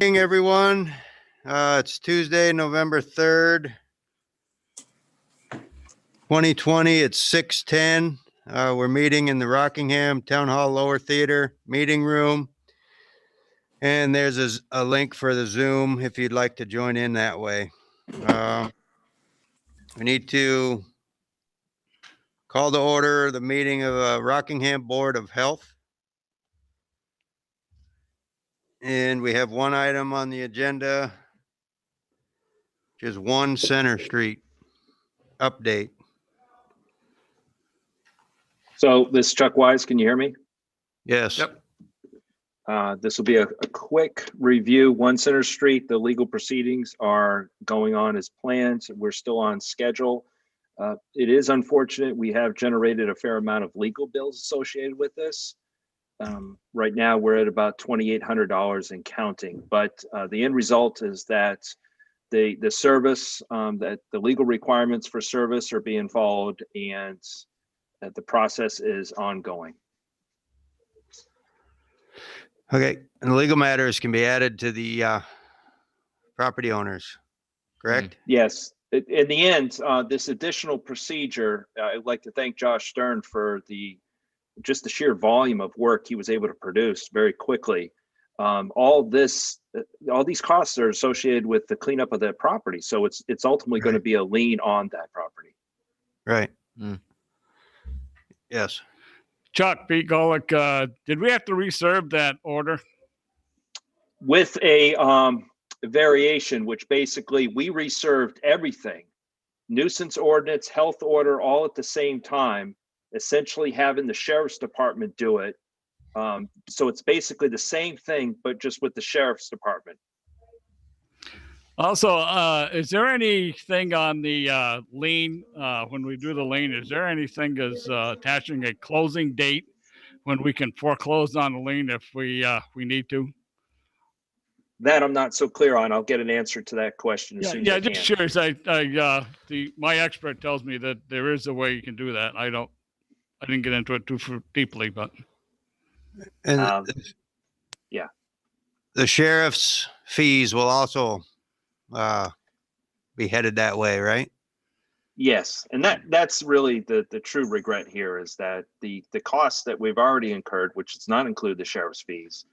Morning, everyone. It's Tuesday, November 3rd, 2020. It's 6:10. We're meeting in the Rockingham Town Hall Lower Theater meeting room. And there's a link for the Zoom if you'd like to join in that way. We need to call to order the meeting of Rockingham Board of Health. And we have one item on the agenda, which is 1 Center Street update. So this is Chuck Wise. Can you hear me? Yes. Yep. This will be a quick review. 1 Center Street, the legal proceedings are going on as planned. We're still on schedule. It is unfortunate. We have generated a fair amount of legal bills associated with this. Right now, we're at about $2,800 and counting. But the end result is that the service, that the legal requirements for service are being followed, and that the process is ongoing. Okay, and the legal matters can be added to the property owners, correct? Yes. In the end, this additional procedure, I'd like to thank Josh Stern for just the sheer volume of work he was able to produce very quickly. All these costs are associated with the cleanup of that property, so it's ultimately going to be a lien on that property. Right. Yes. Chuck, Pete Golick, did we have to reserve that order? With a variation, which basically we reserved everything, nuisance ordinance, health order, all at the same time, essentially having the sheriff's department do it. So it's basically the same thing, but just with the sheriff's department. Also, is there anything on the lien, when we do the lien, is there anything as attaching a closing date when we can foreclose on the lien if we need to? That I'm not so clear on. I'll get an answer to that question as soon as I can. Just curious. My expert tells me that there is a way you can do that. I didn't get into it too deeply, but. And yeah, the sheriff's fees will also be headed that way, right? yes, and that's really the true regret here, is that the costs that we've already incurred, which does not include the sheriff's fees,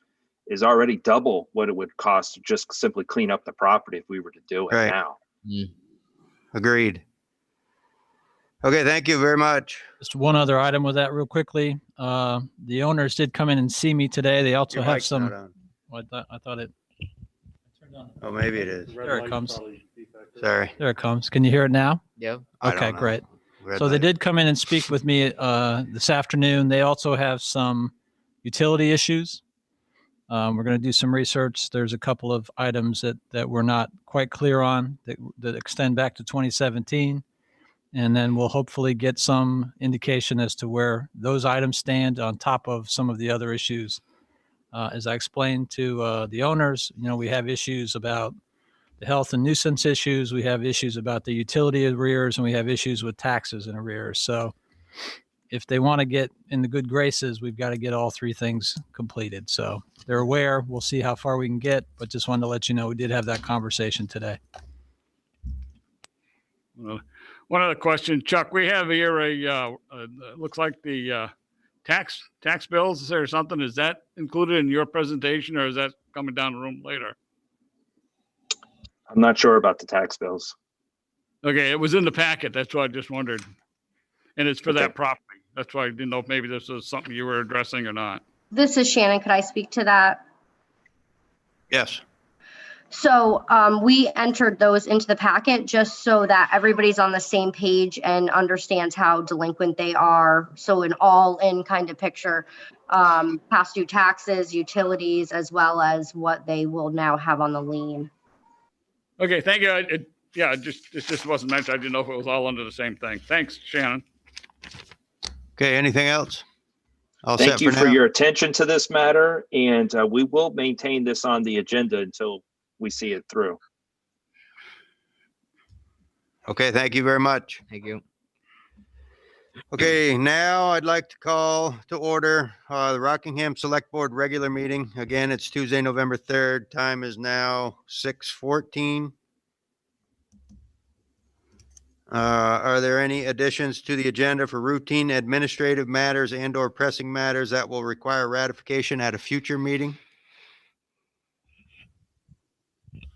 is already double what it would cost to just simply clean up the property if we were to do it Right. now. Agreed. Okay, thank you very much. Just one other item with that real quickly. The owners did come in and see me today. They also Your have mic's not some. on. I thought it. Oh, maybe it is. There it comes. Sorry. There it comes. Can you hear it now? Yep. I don't Okay, know. great. Red So they light. did come in and speak with me this afternoon. They also have some utility issues. We're going to do some research. There's a couple of items that we're not quite clear on that extend back to 2017. And then we'll hopefully get some indication as to where those items stand on top of some of the other issues. As I explained to the owners, we have issues about the health and nuisance issues. We have issues about the utility arrears, and we have issues with taxes and arrears. So if they want to get in the good graces, we've got to get all three things completed. So they're aware. We'll see how far we can get, but just wanted to let you know we did have that conversation today. One other question, Chuck, we have here looks like the tax bills. Is there something, is that included in your presentation, or is that coming down the room later? I'm not sure about the tax bills. Okay, it was in the packet. That's why I just wondered. And it's for Okay. that property. That's why I didn't know if maybe this was something you were addressing or not. This is Shannon. Could I speak to that? Yes. So we entered those into the packet just so that everybody's on the same page and understands how delinquent they are. So an all-in kind of picture, past due taxes, utilities, as well as what they will now have on the lien. Okay, thank you. It just wasn't mentioned. I didn't know if it was all under the same thing. Thanks, Shannon. Okay, anything else? All Thank set you for now? your attention to this matter, and we will maintain this on the agenda until we see it through. Okay, thank you very much. Thank you. Okay, now I'd like to call to order the Rockingham Select Board regular meeting. Again, it's Tuesday, November 3rd. Time is now 6:14. Are there any additions to the agenda for routine administrative matters and/or pressing matters that will require ratification at a future meeting?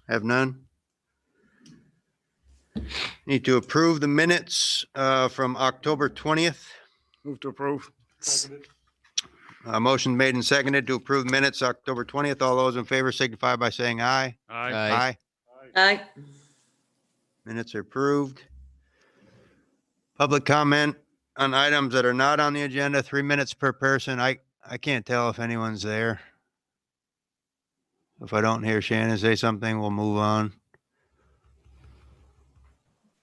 Have none? Need to approve the minutes from October 20th. Move to approve. Motion made and seconded to approve minutes October 20th. All those in favor signify by saying aye. Aye. Aye. Minutes are approved. Public comment on items that are not on the agenda, 3 minutes per person. I can't tell if anyone's there. If I don't hear Shannon say something, we'll move on.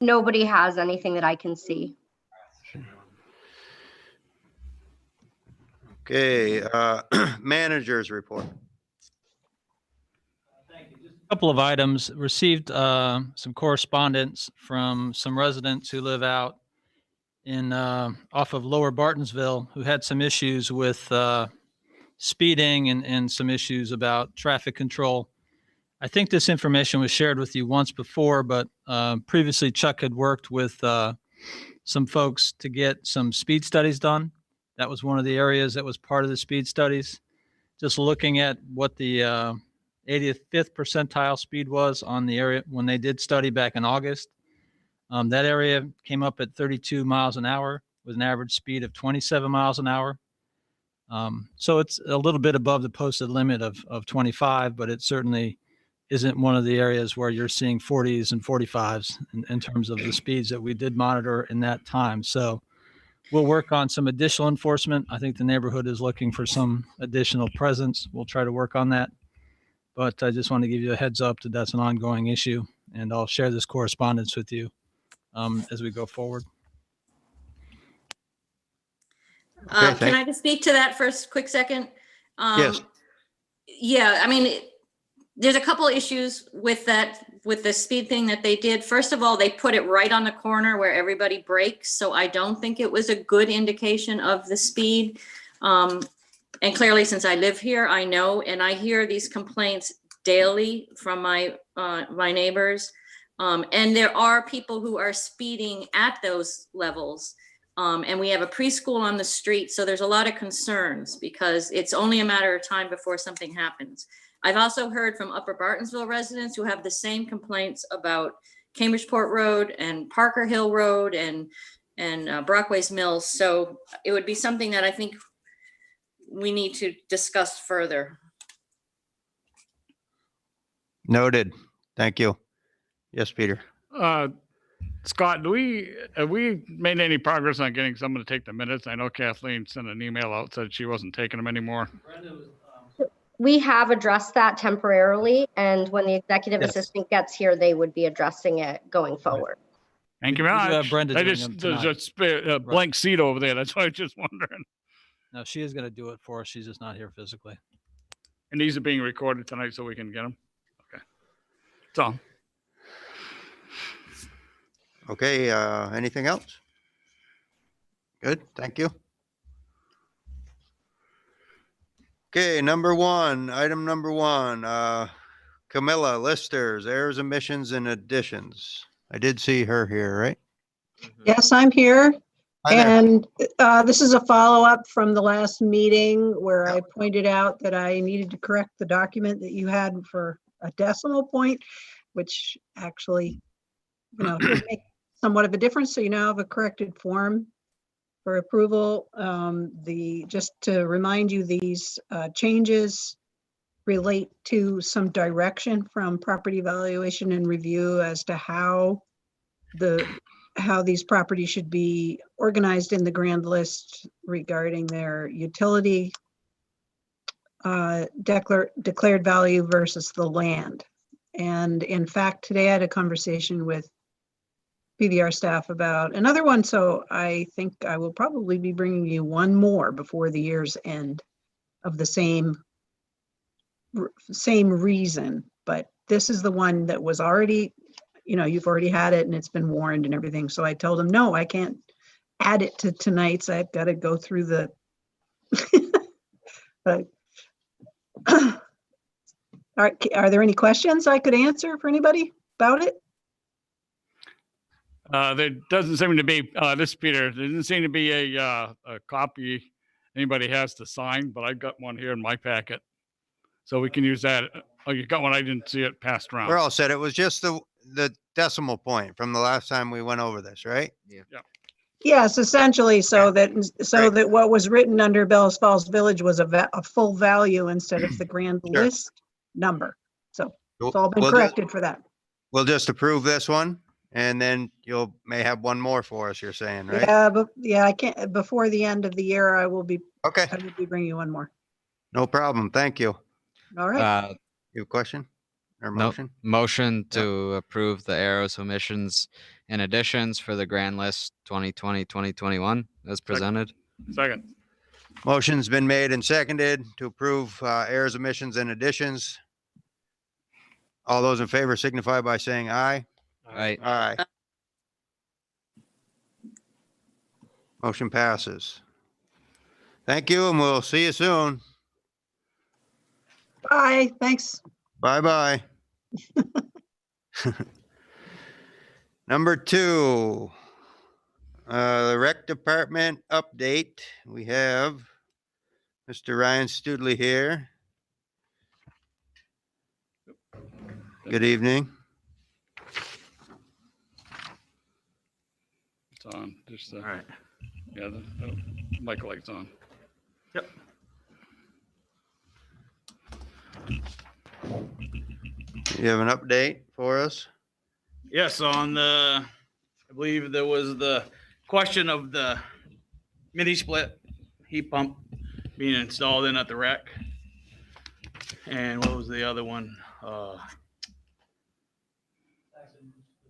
Nobody has anything that I can see. Okay, managers report. Couple of items. Received some correspondence from some residents who live out in off of Lower Bartonsville who had some issues with speeding and some issues about traffic control. I think this information was shared with you once before, but previously Chuck had worked with some folks to get some speed studies done. That was one of the areas that was part of the speed studies. Just looking at what the 85th percentile speed was on the area when they did study back in August. That area came up at 32 miles an hour with an average speed of 27 miles an hour. So it's a little bit above the posted limit of 25, but it certainly isn't one of the areas where you're seeing 40s and 45s in terms of the speeds that we did monitor in that time. So we'll work on some additional enforcement. I think the neighborhood is looking for some additional presence. We'll try to work on that. But I just want to give you a heads up that that's an ongoing issue, and I'll share this correspondence with you as we go forward. Okay, Can I just speak to that for a quick second? Yes. Yeah, I mean, there's a couple issues with that, with the speed thing that they did. First of all, they put it right on the corner where everybody brakes. So I don't think it was a good indication of the speed. And clearly, since I live here, I know, and I hear these complaints daily from my neighbors. And there are people who are speeding at those levels. And we have a preschool on the street. So there's a lot of concerns because it's only a matter of time before something happens. I've also heard from Upper Bartonsville residents who have the same complaints about Cambridgeport Road and Parker Hill Road and Brockways Mills. So it would be something that I think we need to discuss further. Noted. Thank you. Yes, Peter. Scott, have we made any progress on getting someone to take the minutes? I know Kathleen sent an email out, said she wasn't taking them anymore. We have addressed that temporarily, and when the executive assistant gets here, they would be addressing it going forward. Thank you very We do much. have Brenda I doing just, them there's tonight. just a blank seat over there. That's why I was just wondering. No, she is going to do it for us. She's just not here physically. And these are being recorded tonight so we can get them. Okay. That's all. Okay, anything else? Good, thank you. Okay, item number one, Camilla Listers, errors, omissions, and additions. I did see her here, right? Yes, I'm here. Hi there. And this is a follow-up from the last meeting where I pointed out that I needed to correct the document that you had for a decimal point, which actually, should make somewhat of a difference. So you now have a corrected form for approval. Just to remind you, these changes relate to some direction from property evaluation and review as to how these properties should be organized in the grand list regarding their utility declared value versus the land. And in fact, today I had a conversation with PVR staff about another one. So I think I will probably be bringing you one more before the year's end of the same reason. But this is the one that was already, you've already had it and it's been warned and everything. So I told him, no, I can't add it to tonight's. I've got to go through the. But all right, are there any questions I could answer for anybody about it? There doesn't seem to be, this is Peter, there doesn't seem to be a copy anybody has to sign, but I've got one here in my packet. So we can use that. Oh, you got one? I didn't see it passed around. We're all set. It was just the decimal point from the last time we went over this, right? Yes, essentially, so that Great. what was written under Bells Falls Village was a full value instead of the grand Sure. list number. So We'll- it's all been we'll just- corrected for that. We'll just approve this one and then may have one more for us, you're saying, right? Yeah, but yeah, I can't, before the end of the year, I will be Okay, bringing you one more. no problem. Thank you. All right. You have a question or Nope. motion? Motion to approve the arrows, omissions, and additions for the grand list 2020, 2021 as presented. Second. Motion's been made and seconded to approve errors, omissions, and additions. All those in favor signify by saying aye. Right. Aye. Motion passes. Thank you, and we'll see you soon. Bye, thanks. Bye-bye. Number 2, the rec department update. We have Mr. Ryan Studley here. Good evening. It's on. Just, All right. yeah, the mic light's on. Yep. You have an update for us? Yes, on the, I believe there was the question of the mini split heat pump being installed in at the rec. And what was the other one?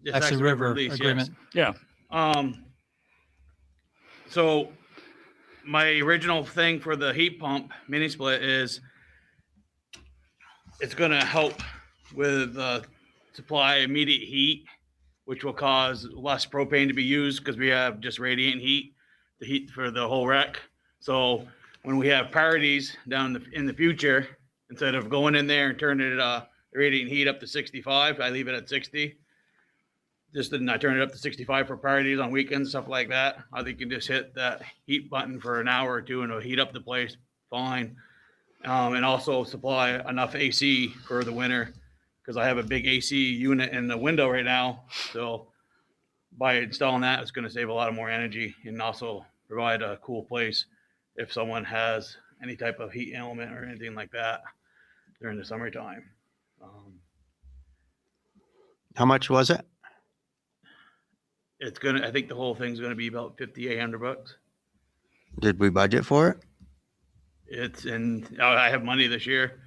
Jackson River lease, yes. agreement. Yeah. So my original thing for the heat pump mini split is it's going to help with supply immediate heat, which will cause less propane to be used because we have just radiant heat, the heat for the whole rec. So when we have parties down in the future, instead of going in there and turning it radiant heat up to 65, I leave it at 60. Just didn't I turn it up to 65 for parties on weekends, stuff like that. I think you can just hit that heat button for an hour or two and it'll heat up the place fine. And also supply enough AC for the winter because I have a big AC unit in the window right now. So by installing that, it's going to save a lot of more energy and also provide a cool place if someone has any type of heat element or anything like that during the summertime. How much was it? It's gonna. I think the whole thing's gonna be about $5,800. Did we budget for it? It's and I have money this year.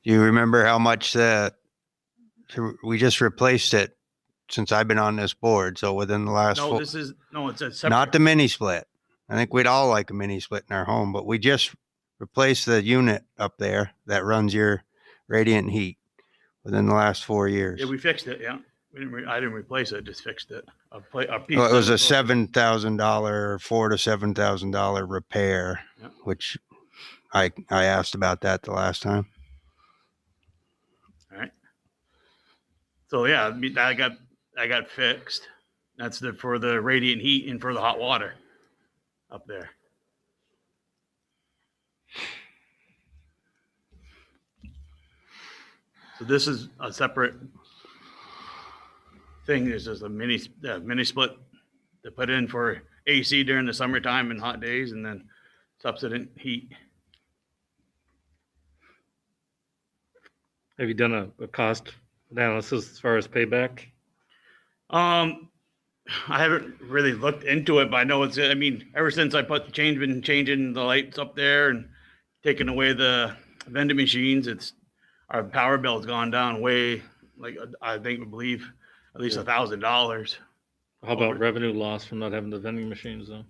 Do you remember how much we just replaced it since I've been on this board? So within the last No, four, it's a separate. not the mini split. I think we'd all like a mini split in our home, but we just replaced the unit up there that runs your radiant heat within the last 4 years. Yeah, we fixed it. Yeah, I didn't replace it. Just fixed it. A piece Well, it was that a $7,000, $4,000 to $7,000 repair, Yeah. which I asked about that the last time. All right. So yeah, I got fixed. That's for the radiant heat and for the hot water up there. So this is a separate thing. This is a mini split to put in for AC during the summertime and hot days, and then subsequent heat. Have you done a cost analysis as far as payback? I haven't really looked into it, but I know I mean, ever since I been changing the lights up there and taking away the vending machines, our power bill's gone down way, like I believe at least $1,000. How about revenue loss from not having the vending machines though?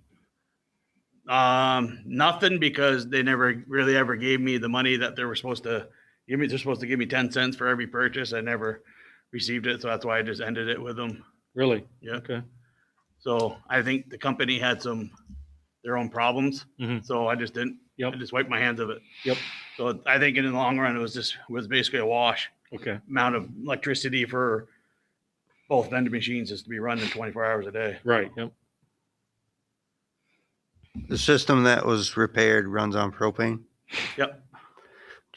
Nothing, because they never really ever gave me the money that they were supposed to give me. They're supposed to give me 10 cents for every purchase. I never received it, so that's why I just ended it with them. Really? Yeah. Okay. So I think the company had their own problems. Mhm. So I just didn't, I Yep. just wiped my hands of it. Yep. So I think in the long run, it was basically a wash. Okay. Amount of electricity for both vending machines is to be running 24 hours a day. Right. Yep. The system that was repaired runs on propane. Yep.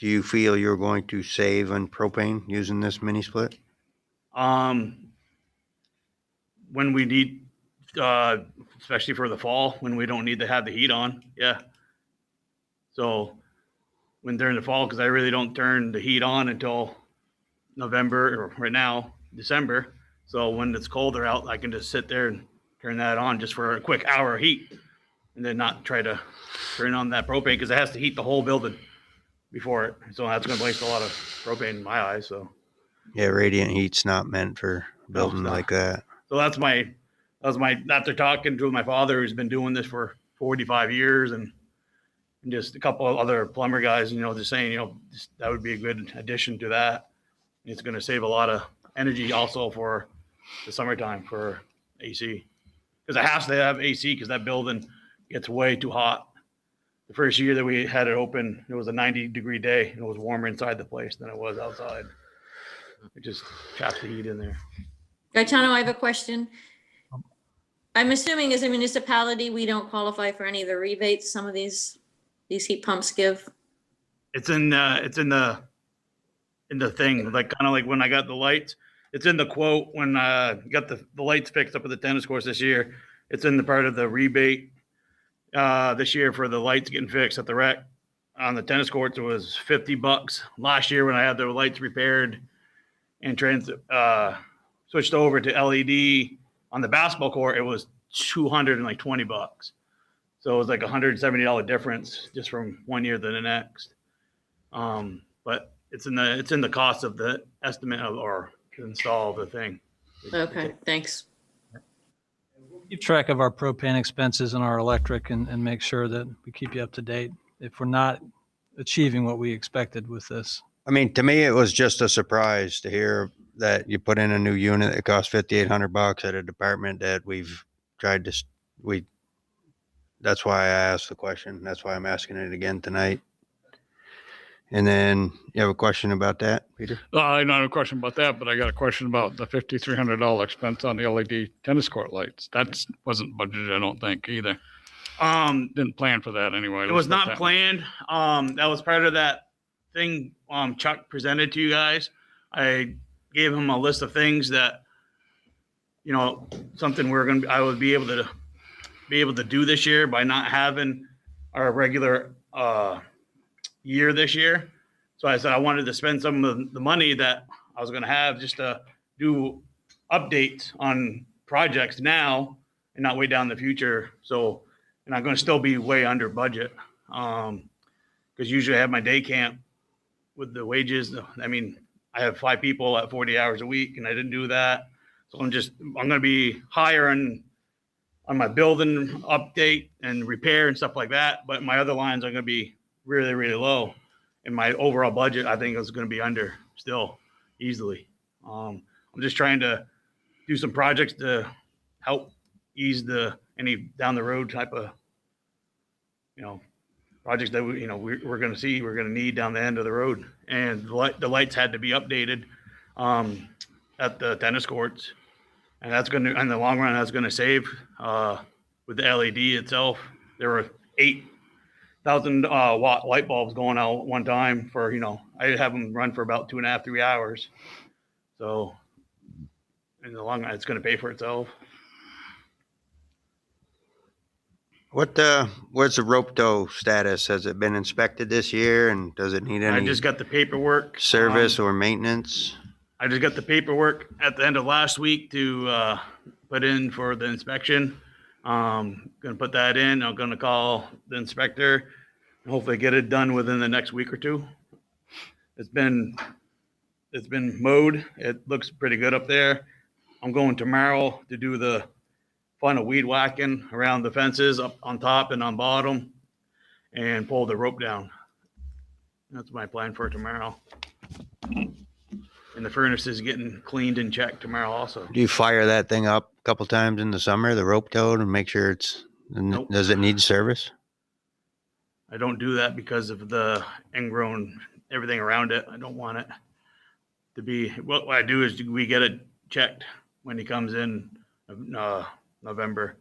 Do you feel you're going to save on propane using this mini split? When we need, especially for the fall, when we don't need to have the heat on, yeah. So when during the fall, because I really don't turn the heat on until November, or right now, December. So when it's colder out, I can just sit there and turn that on just for a quick hour of heat, and then not try to turn on that propane, because it has to heat the whole building before it. So that's going to waste a lot of propane in my eyes. So Yeah, radiant heat's not meant for a building not. like that. So that's after talking to my father, who's been doing this for 45 years, and just a couple of other plumber guys, just saying, that would be a good addition to that. It's going to save a lot of energy also for the summertime for AC, because it has to have AC because that building gets way too hot. The first year that we had it open, it was a 90-degree day, and it was warmer inside the place than it was outside. It just traps the heat in there. Gaetano, I have a question. I'm assuming as a municipality, we don't qualify for any of the rebates some of these heat pumps give. It's in the thing, like kind of like when I got the lights. It's in the quote when got the lights fixed up at the tennis courts this year. It's in the part of the rebate this year for the lights getting fixed at the rec. On the tennis courts, it was $50. Last year when I had the lights repaired and switched over to LED on the basketball court, it was $220. So it was like $170 difference just from one year to the next. But it's in the cost of the estimate or to install the thing. Okay, thanks. Keep track of our propane expenses and our electric and make sure that we keep you up to date if we're not achieving what we expected with this. I mean, to me, it was just a surprise to hear that you put in a new unit that costs $5,800 at a department that we've tried to, that's why I asked the question. That's why I'm asking it again tonight. And then you have a question about that, Peter? I don't have a question about that, but I got a question about the $5,300 expense on the LED tennis court lights. That wasn't budgeted, I don't think, either. Didn't plan for that anyway. It was not planned. That was part of that thing Chuck presented to you guys. I gave him a list of things that, something I would be able to do this year by not having our regular year this year. So I said I wanted to spend some of the money that I was going to have just to do updates on projects now and not way down in the future. So, and I'm going to still be way under budget because usually I have my day camp with the wages. I mean, I have 5 people at 40 hours a week, and I didn't do that. So I'm going to be higher on my building update and repair and stuff like that. But my other lines are going to be really, really low. And my overall budget, I think, is going to be under still easily. I'm just trying to do some projects to help ease any down the road type of, projects that we're going to need down the end of the road. And the lights had to be updated at the tennis courts. And that's going to, in the long run, that's going to save with the LED itself. There were 8,000 watt light bulbs going out one time for, I have them run for about 2.5, 3 hours. So in the long run, it's going to pay for itself. What's the rope tow status? Has it been inspected this year, and does it need I any just got the paperwork. service or maintenance? I just got the paperwork at the end of last week to put in for the inspection. Going to put that in. I'm going to call the inspector and hopefully get it done within the next week or two. It's been mowed. It looks pretty good up there. I'm going tomorrow to do the final weed whacking around the fences up on top and on bottom and pull the rope down. That's my plan for tomorrow. And the furnace is getting cleaned and checked tomorrow also. Do you fire that thing up a couple times in the summer, the rope toad, and make sure Nope. does it need service? I don't do that because of the ingrown, everything around it. I don't want it to be, what I do is we get it checked when he comes in, November.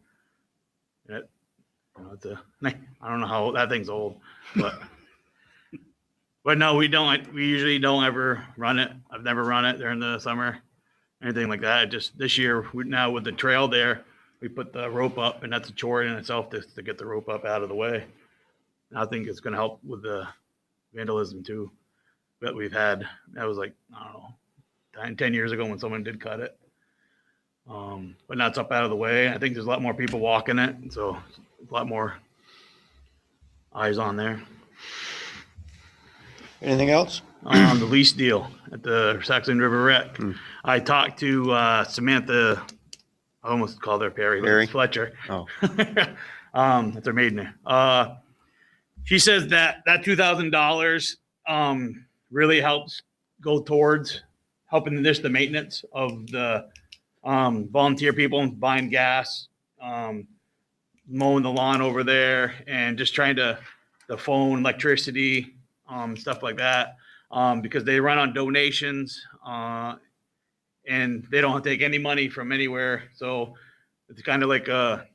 It, I don't know how old, that thing's old, but no, we usually don't ever run it. I've never run it during the summer, anything like that. Just this year, now with the trail there, we put the rope up, and that's a chore in itself to get the rope up out of the way. And I think it's going to help with the vandalism too that we've had. That was like, I don't know, 10 years ago when someone did cut it. But now it's up out of the way. I think there's a lot more people walking it, so a lot more eyes on there. Anything else? The lease deal at the Saxon River Rec. I talked to Samantha, I almost called her Perry, but it's Fletcher. Oh. That's her maiden name. She says that $2,000 really helps go towards helping the maintenance of the volunteer people buying gas, mowing the lawn over there, and just trying to the phone, electricity, stuff like that, because they run on donations, and they don't take any money from anywhere. So it's kind of like a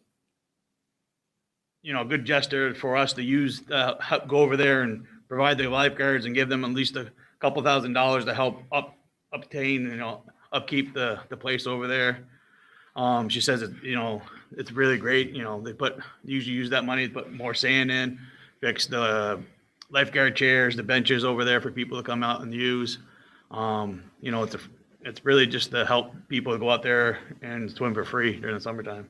good gesture for us to use, go over there and provide the lifeguards and give them at least a couple $1,000s to help obtain, upkeep the place over there. She says it's really great. They usually use that money to put more sand in, fix the lifeguard chairs, the benches over there for people to come out and use. It's really just to help people go out there and swim for free during the summertime.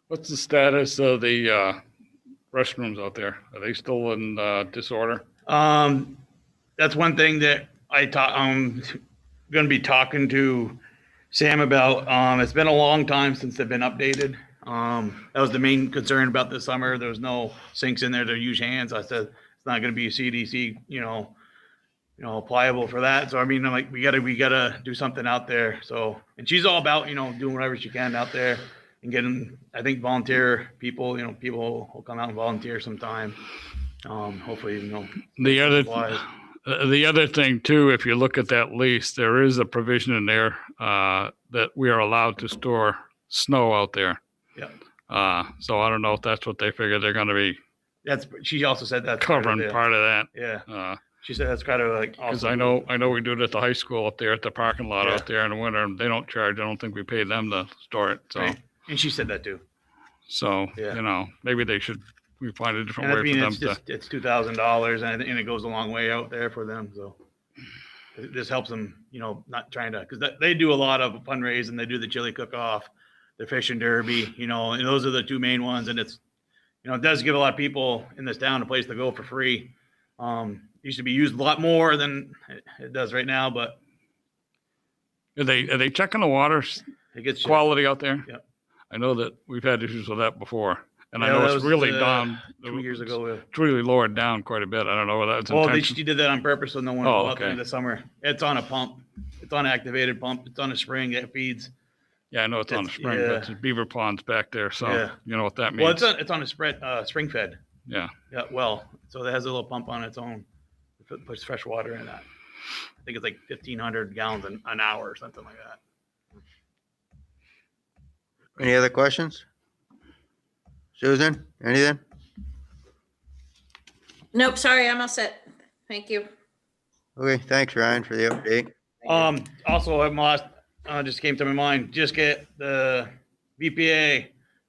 What's the status of the restrooms out there? Are they still in disorder? That's one thing that I'm going to be talking to Sam about. It's been a long time since they've been updated. That was the main concern about this summer. There was no sinks in there to use hands. I said it's not going to be a CDC, pliable for that. So I mean, I'm like, we gotta do something out there. So, and she's all about doing whatever she can out there and getting, I think, volunteer people. People will come out and volunteer sometime. Hopefully, the other thing too, if you look at that lease, there is a provision in there that we are allowed to store snow out there. Yeah. So I don't know if that's what they figure they're going to be. She also said that's covering part of that. Yeah. She said that's kind of like, because I know we do it at the high school up there at the parking lot out there in the winter. They don't charge. I don't think we pay them to store it. So, right. And she said that too. So maybe we find a different way for them to. It's $2,000 and it goes a long way out there for them. So this helps them, not trying to, because they do a lot of fundraising. They do the chili cook-off, the fishing derby, and those are the two main ones. And it's, it does give a lot of people in this town a place to go for free. Used to be used a lot more than it does right now, but are they checking the water quality out there? Yep. I know that we've had issues with that before, and I know it's really down 2 years ago. It's really lowered down quite a bit. I don't know whether that's intentional. She did that on purpose so no one will go out there in the summer. It's on a pump. It's on an activated pump. It's on a spring that feeds. Yeah, I know it's on a spring, but it's beaver ponds back there, so you know what that means. Well, it's on a spring fed. Yeah. Yeah. Well, so it has a little pump on its own. It puts fresh water in that. I think it's like 1,500 gallons an hour or something like that. Any other questions? Susan, anything? Nope, sorry, I'm all set. Thank you. Okay, thanks, Ryan, for the update. Also, just came to my mind, just get the VPA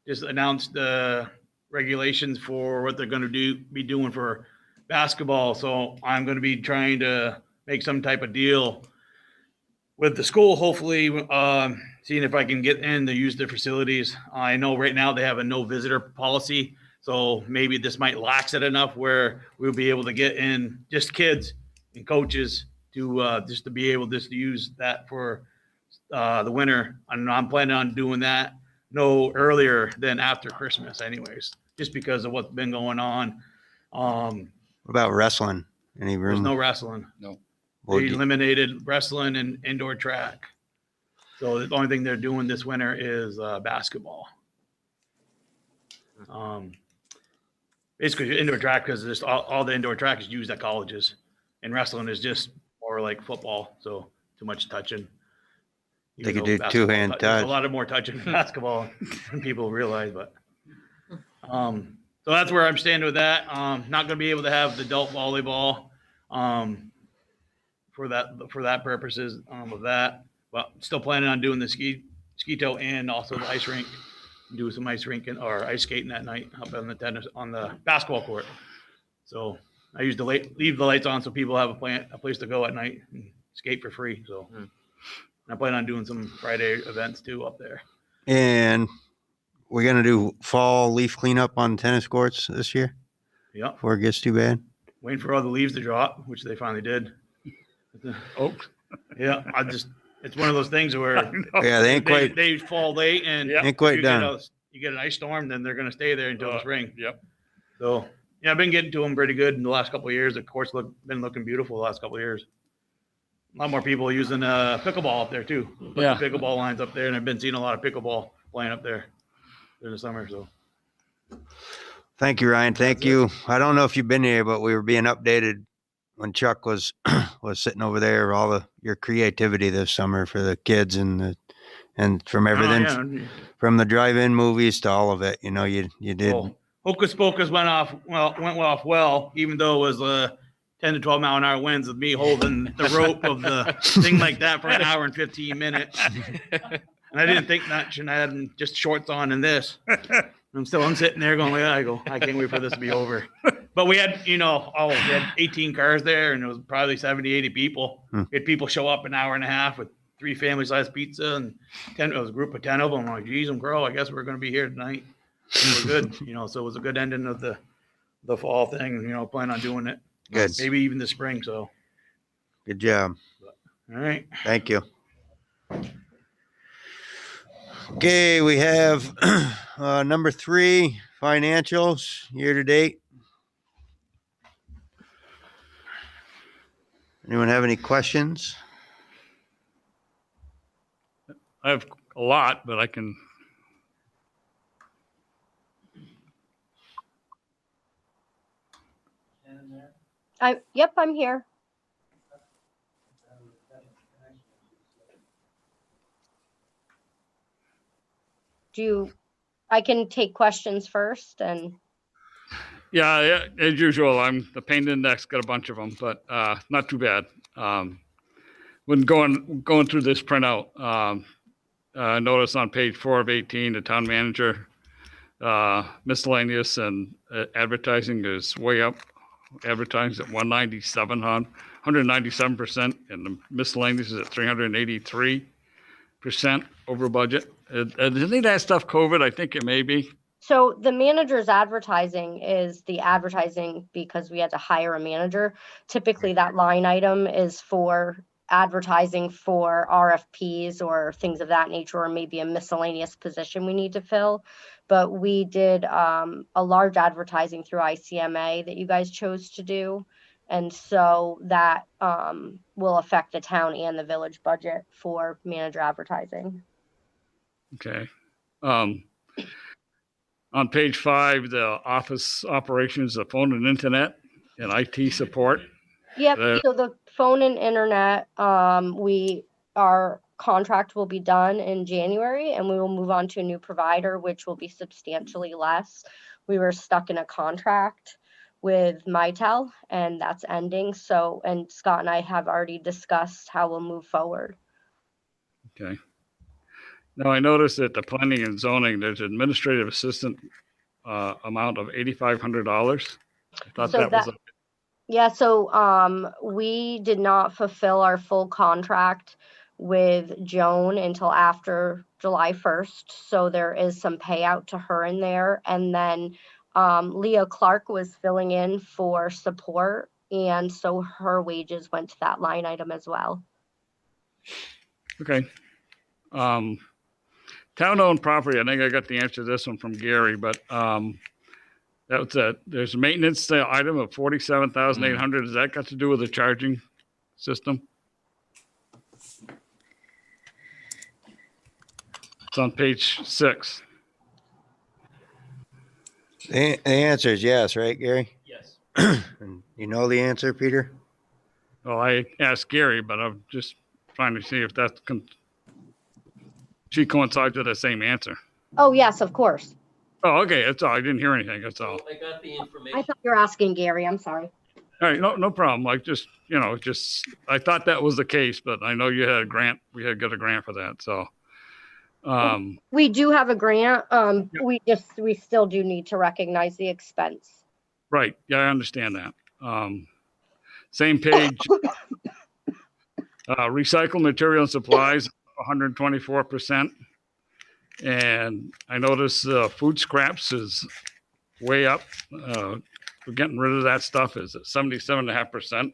just announced the regulations for what they're going to be doing for basketball. So I'm going to be trying to make some type of deal with the school, hopefully, seeing if I can get in to use their facilities. I know right now they have a no visitor policy, so maybe this might lax it enough where we'll be able to get in just kids and coaches to just to be able just to use that for the winter. And I'm planning on doing that no earlier than after Christmas anyways, just because of what's been going on. What about wrestling? Any room? There's no wrestling. No. Well, They do- eliminated wrestling and indoor track. So the only thing they're doing this winter is basketball. Basically indoor track, because just all the indoor track is used at colleges, and wrestling is just more like football, so too much touching. They Even could though do basketball two-hand there's a touch. lot of more touching in basketball than people realize, but so that's where I'm standing with that. Not gonna be able to have the adult volleyball for that purposes of that, but still planning on doing the ski tow and also the ice rink. Do some ice rinking or ice skating that night up on the basketball court. So I used to leave the lights on so people have a place to go at night and skate for free. So I plan on doing some Friday events too up there. And we're going to do fall leaf cleanup on tennis courts this year Yeah, before it gets too bad. waiting for all the leaves to drop, which they finally did. Oh, Yeah, it's one of those things where Yeah, they ain't quite, they fall late and Yeah. ain't quite you done. you get an ice storm, then they're going to stay there until the spring. Yep. So yeah, I've been getting to them pretty good in the last couple of years. The court's been looking beautiful the last couple of years. A lot more people using pickleball up there too. Put Yeah. the pickleball lines up there, and I've been seeing a lot of pickleball playing up there in the summer. So Thank you, Ryan. Thank That's it. you. I don't know if you've been here, but we were being updated when Chuck was sitting over there, your creativity this summer for the kids and from everything, Oh, yeah. from the drive-in movies to all of it. You know, you did. Well, Hocus Pocus went off well, even though it was 10 to 12 mile an hour winds with me holding the rope of the thing like that for an hour and 15 minutes. And I didn't think much, and I had just shorts on and this. I'm sitting there going, I can't wait for this to be over. But we had, we had 18 cars there, and it was probably 70, 80 people. We had people show up an hour and a half with 3 family-sized pizza, and it was a group of 10 of them. I'm like, geez, crow, I guess we're going to be here tonight. And we're good, so it was a good ending of the fall thing, plan on doing it. Good. Maybe even the spring, so. Good job. All right. Thank you. Okay, we have number 3, financials year to date. Anyone have any questions? I have a lot, but I can. Yep, I'm here. I can take questions first and. Yeah, as usual, I'm the pain index, got a bunch of them, but not too bad. When going through this printout, notice on page 4 of 18, the town manager miscellaneous and advertising is way up. Advertising at 197%, and the miscellaneous is at 383% over budget. Isn't that stuff COVID? I think it may be. So the manager's advertising is the advertising because we had to hire a manager. Typically that line item is for advertising for RFPs or things of that nature, or maybe a miscellaneous position we need to fill. But we did a large advertising through ICMA that you guys chose to do. And so that will affect the town and the village budget for manager advertising. Okay. On page 5, the office operations, the phone and internet and IT support. Yep. So the phone and internet, our contract will be done in January, and we will move on to a new provider, which will be substantially less. We were stuck in a contract with Mitel, and that's ending. So, and Scott and I have already discussed how we'll move forward. Okay. Now I noticed that the planning and zoning, there's administrative assistant amount of $8,500. I thought So that was. Yeah, so we did not fulfill our full contract with Joan until after July 1st. So there is some payout to her in there. And then Leah Clark was filling in for support. And so her wages went to that line item as well. Okay. Town-owned property, I think I got the answer to this one from Gary, but there's a maintenance item of $47,800. Has that got to do with the charging system? It's on page 6. The answer is yes, right, Gary? Yes. And you know the answer, Peter? Well, I asked Gary, but I'm just trying to see if that's she coincides with the same answer. Oh, yes, of course. Oh, okay. That's all. I didn't hear anything. That's all. I got the I information. thought you were asking Gary. I'm sorry. All right. No problem. Like just, I thought that was the case, but I know you had a grant. We had got a grant for that. So, We do have a grant. We still do need to recognize the expense. right. Yeah, I understand that. Same page. Recycled material and supplies, 124%. And I notice food scraps is way up. We're getting rid of that stuff is at 77.5%.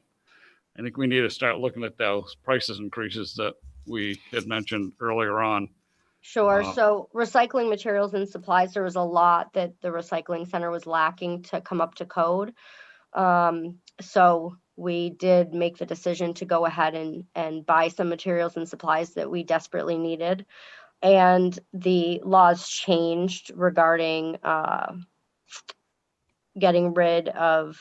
I think we need to start looking at those prices increases that we had mentioned earlier on. Sure. So recycling materials and supplies, there was a lot that the recycling center was lacking to come up to code. So we did make the decision to go ahead and buy some materials and supplies that we desperately needed. And the laws changed regarding getting rid of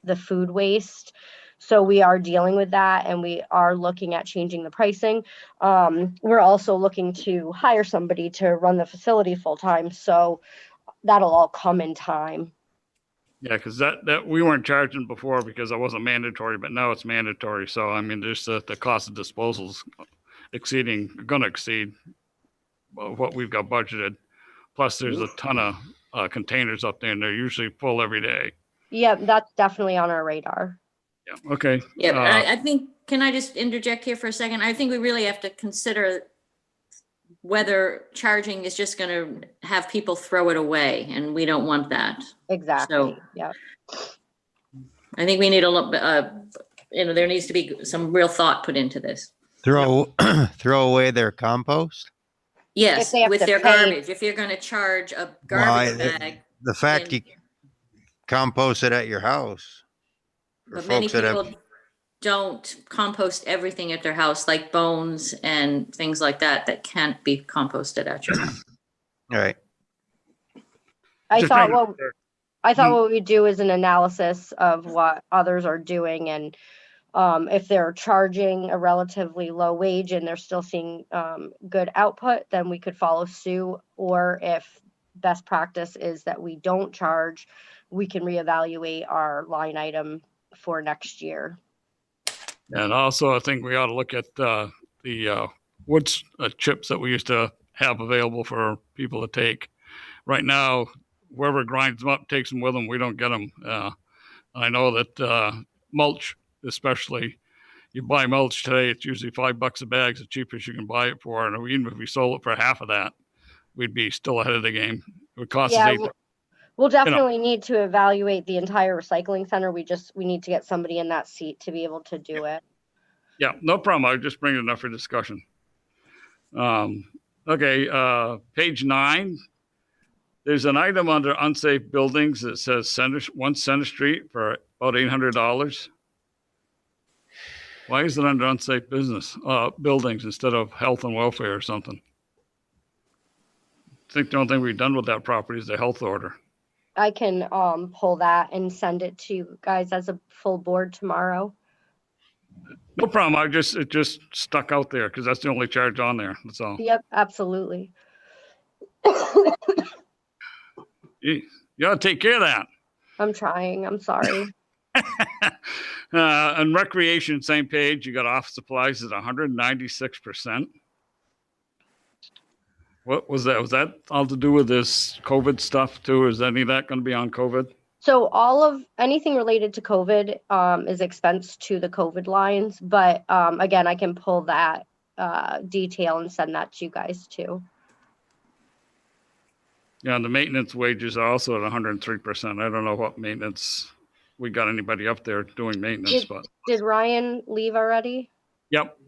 the food waste. So we are dealing with that, and we are looking at changing the pricing. We're also looking to hire somebody to run the facility full time. So that'll all come in time. Yeah, because that we weren't charging before because it wasn't mandatory, but now it's mandatory. So I mean, there's the cost of disposals going to exceed what we've got budgeted. Plus, there's a ton of containers up there, and they're usually full every day. Yep, that's definitely on our radar. Yeah. Okay. Yeah, but I think, can I just interject here for a second? I think we really have to consider whether charging is just going to have people throw it away, and we don't want that. Exactly. So, yeah. I think we need a little bit, there needs to be some real thought put into this. Throw away their compost? Yes, If they have with to their pay. garbage. If you're going to charge a garbage Well, bag, The fact you compost it at your house. For but many folks that people have, don't compost everything at their house, like bones and things like that can't be composted at your house. all right. I Just thought trying to- what we do is an analysis of what others are doing, and if they're charging a relatively low wage and they're still seeing good output, then we could follow suit. Or if best practice is that we don't charge, we can reevaluate our line item for next year. And also, I think we ought to look at the wood chips that we used to have available for people to take. Right now, whoever grinds them up takes them with them. We don't get them. I know that mulch, especially, you buy mulch today, it's usually $5 a bag, the cheapest you can buy it for. And even if we sold it for half of that, we'd be still ahead of the game. It would cost us $8. We'll definitely need to evaluate the entire recycling center. We need to get somebody in that seat to be able to do it. Yeah, no problem. I just bring it up for discussion. Okay, page 9. There's an item under unsafe buildings that says Center Street for about $800. Why is it under unsafe buildings instead of health and welfare or something? I think the only thing we've done with that property is the health order. I can pull that and send it to you guys as a full board tomorrow. No problem. It just stuck out there because that's the only charge on there. That's all. Yep, absolutely. You ought to take care of that. I'm trying. I'm sorry. On recreation, same page, you got office supplies at 196%. What was that? Was that all to do with this COVID stuff too? Is any of that going to be on COVID? So anything related to COVID is expense to the COVID lines. But again, I can pull that detail and send that to you guys too. Yeah, and the maintenance wages are also at 103%. I don't know what maintenance, we got anybody up there doing maintenance, but. Did Ryan leave already? Yep.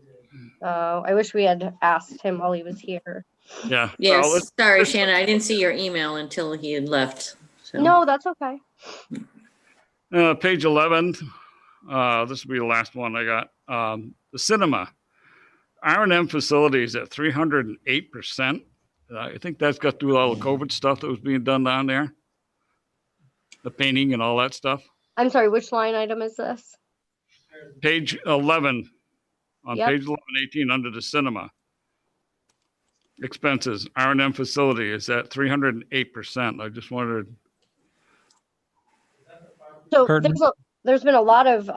I wish we had asked him while he was here. Yeah. Yes, Well, sorry, Shannon, I didn't see your email until he had left. So. No, that's okay. Page 11, This will be the last one I got. The cinema. R&M facilities at 308%. I think that's got to do with all the COVID stuff that was being done down there. The painting and all that stuff. I'm sorry, which line item is this? Page 11. On Yep. page 1118 under the cinema. Expenses, R&M facility is at 308%. I just wondered. So Curtin? there's been a lot of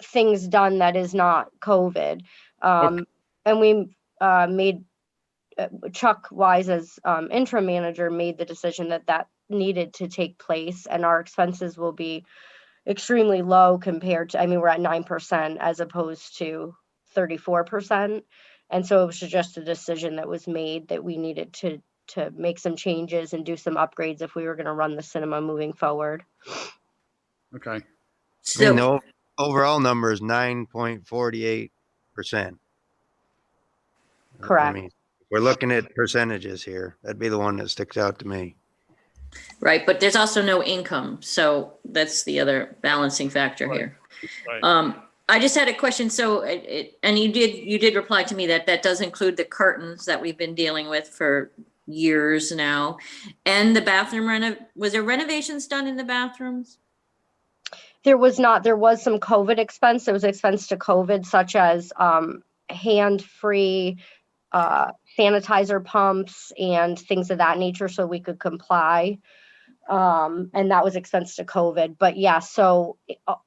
things done that is not COVID. And we made Chuck Wise as interim manager made the decision that needed to take place, and our expenses will be extremely low compared to, I mean, we're at 9% as opposed to 34%. And so it was just a decision that was made that we needed to make some changes and do some upgrades if we were going to run the cinema moving forward. Okay. And the So, overall number is 9.48%. Correct. I mean, we're looking at percentages here. That'd be the one that sticks out to me. right, but there's also no income. So that's the other balancing factor here. Right. I just had a question. So, and you did reply to me that does include the curtains that we've been dealing with for years now, and the bathroom was there renovations done in the bathrooms? There was not. There was some COVID expense. There was expense to COVID, such as hand-free sanitizer pumps and things of that nature, so we could comply. And that was expense to COVID. But yeah, so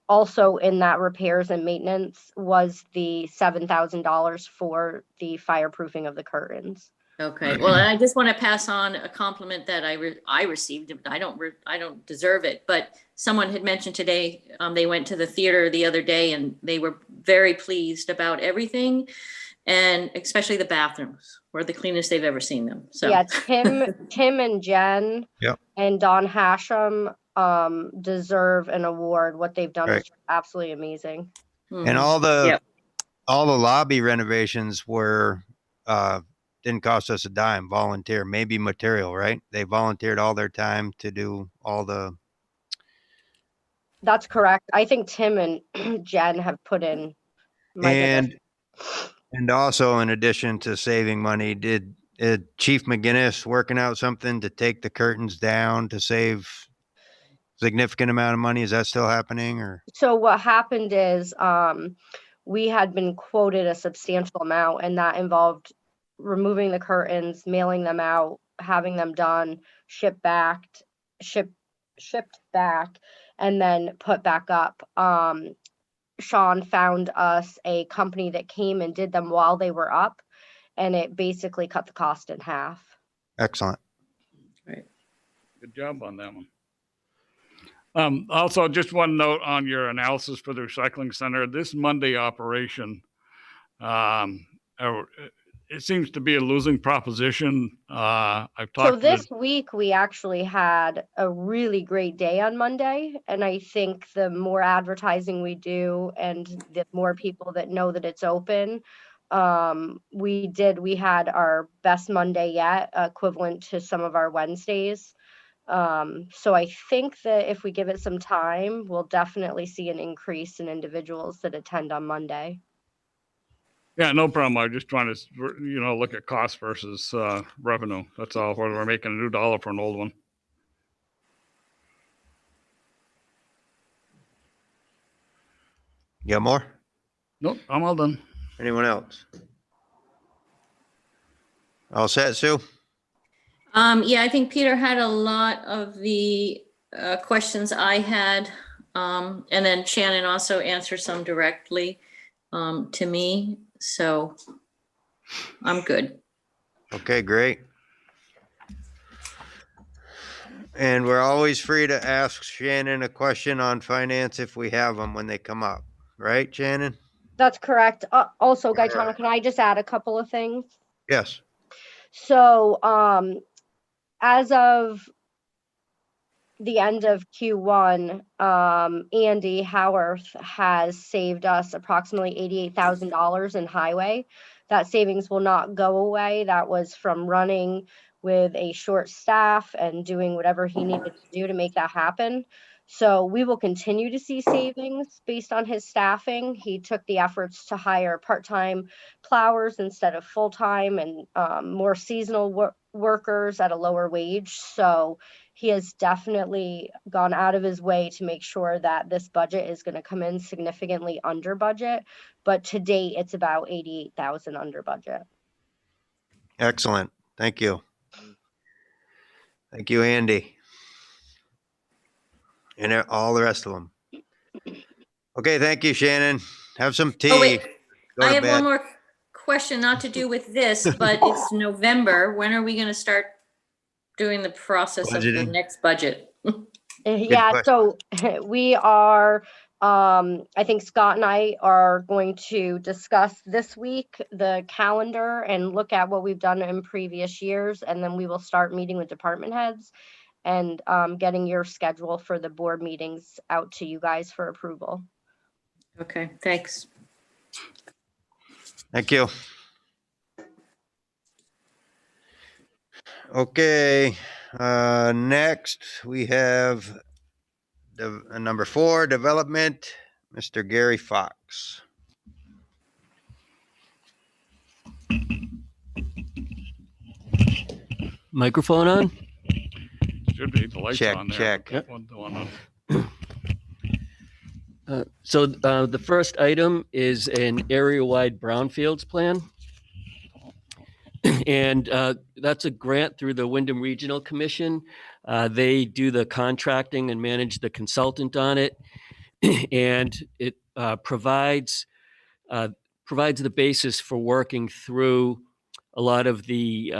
also in that repairs and maintenance was the $7,000 for the fireproofing of the curtains. Okay, well, and I just want to pass on a compliment that I received. I don't deserve it, but someone had mentioned today, they went to the theater the other day and they were very pleased about everything, and especially the bathrooms were the cleanest they've ever seen them. So Yeah, Tim and Jen Yep. and Don Hashem deserve an award. What they've done Right. is absolutely amazing. And all the Yep. lobby renovations were didn't cost us a dime, volunteer, maybe material, right? They volunteered all their time to do all the. That's correct. I think Tim and Jen have put in. My goodness. And also, in addition to saving money, did Chief McGinnis working out something to take the curtains down to save significant amount of money? Is that still happening, or? So what happened is we had been quoted a substantial amount, and that involved removing the curtains, mailing them out, having them done, shipped back, and then put back up. Sean found us a company that came and did them while they were up, and it basically cut the cost in half. Excellent. Good job on that one. Also, just one note on your analysis for the recycling center. This Monday operation, it seems to be a losing proposition. I've talked. So this week we actually had a really great day on Monday, and I think the more advertising we do and the more people that know that it's open, we had our best Monday yet, equivalent to some of our Wednesdays. So I think that if we give it some time, we'll definitely see an increase in individuals that attend on Monday. Yeah, no problem. I'm just trying to, look at cost versus revenue. That's all. Whether we're making a new dollar for an old one. You got more? Nope, I'm all done. Anyone else? All set, Sue? Yeah, I think Peter had a lot of the questions I had, and then Shannon also answered some directly to me. So I'm good. Okay, great. And we're always free to ask Shannon a question on finance if we have them when they come up. Right, Shannon? That's correct. Also, Gaetano, right. can I just add a couple of things? Yes. So as of the end of Q1, Andy Howarth has saved us approximately $88,000 in highway. That savings will not go away. That was from running with a short staff and doing whatever he needed to do to make that happen. So we will continue to see savings based on his staffing. He took the efforts to hire part-time plowers instead of full-time, and more seasonal workers at a lower wage. So he has definitely gone out of his way to make sure that this budget is going to come in significantly under budget. But to date, it's about 88,000 under budget. Excellent. Thank you. Thank you, Andy. And all the rest of them. Okay, thank you, Shannon. Have some tea. Oh, wait, Go I to have one bed. more question, not to do with this, but it's November. When are we gonna start doing the process of the Budgeting. next budget? Yeah, so we are, I think Scott and I are going to discuss this week the calendar and look at what we've done in previous years. And then we will start meeting with department heads and getting your schedule for the board meetings out to you guys for approval. Okay, thanks. Thank you. Okay, next we have number 4, development, Mr. Gary Fox. Microphone on? Should be, the lights Check, on there. check. Yep. One on. So the first item is an area-wide brownfields plan. And that's a grant through the Wyndham Regional Commission. They do the contracting and manage the consultant on it. And it provides the basis for working through a lot of the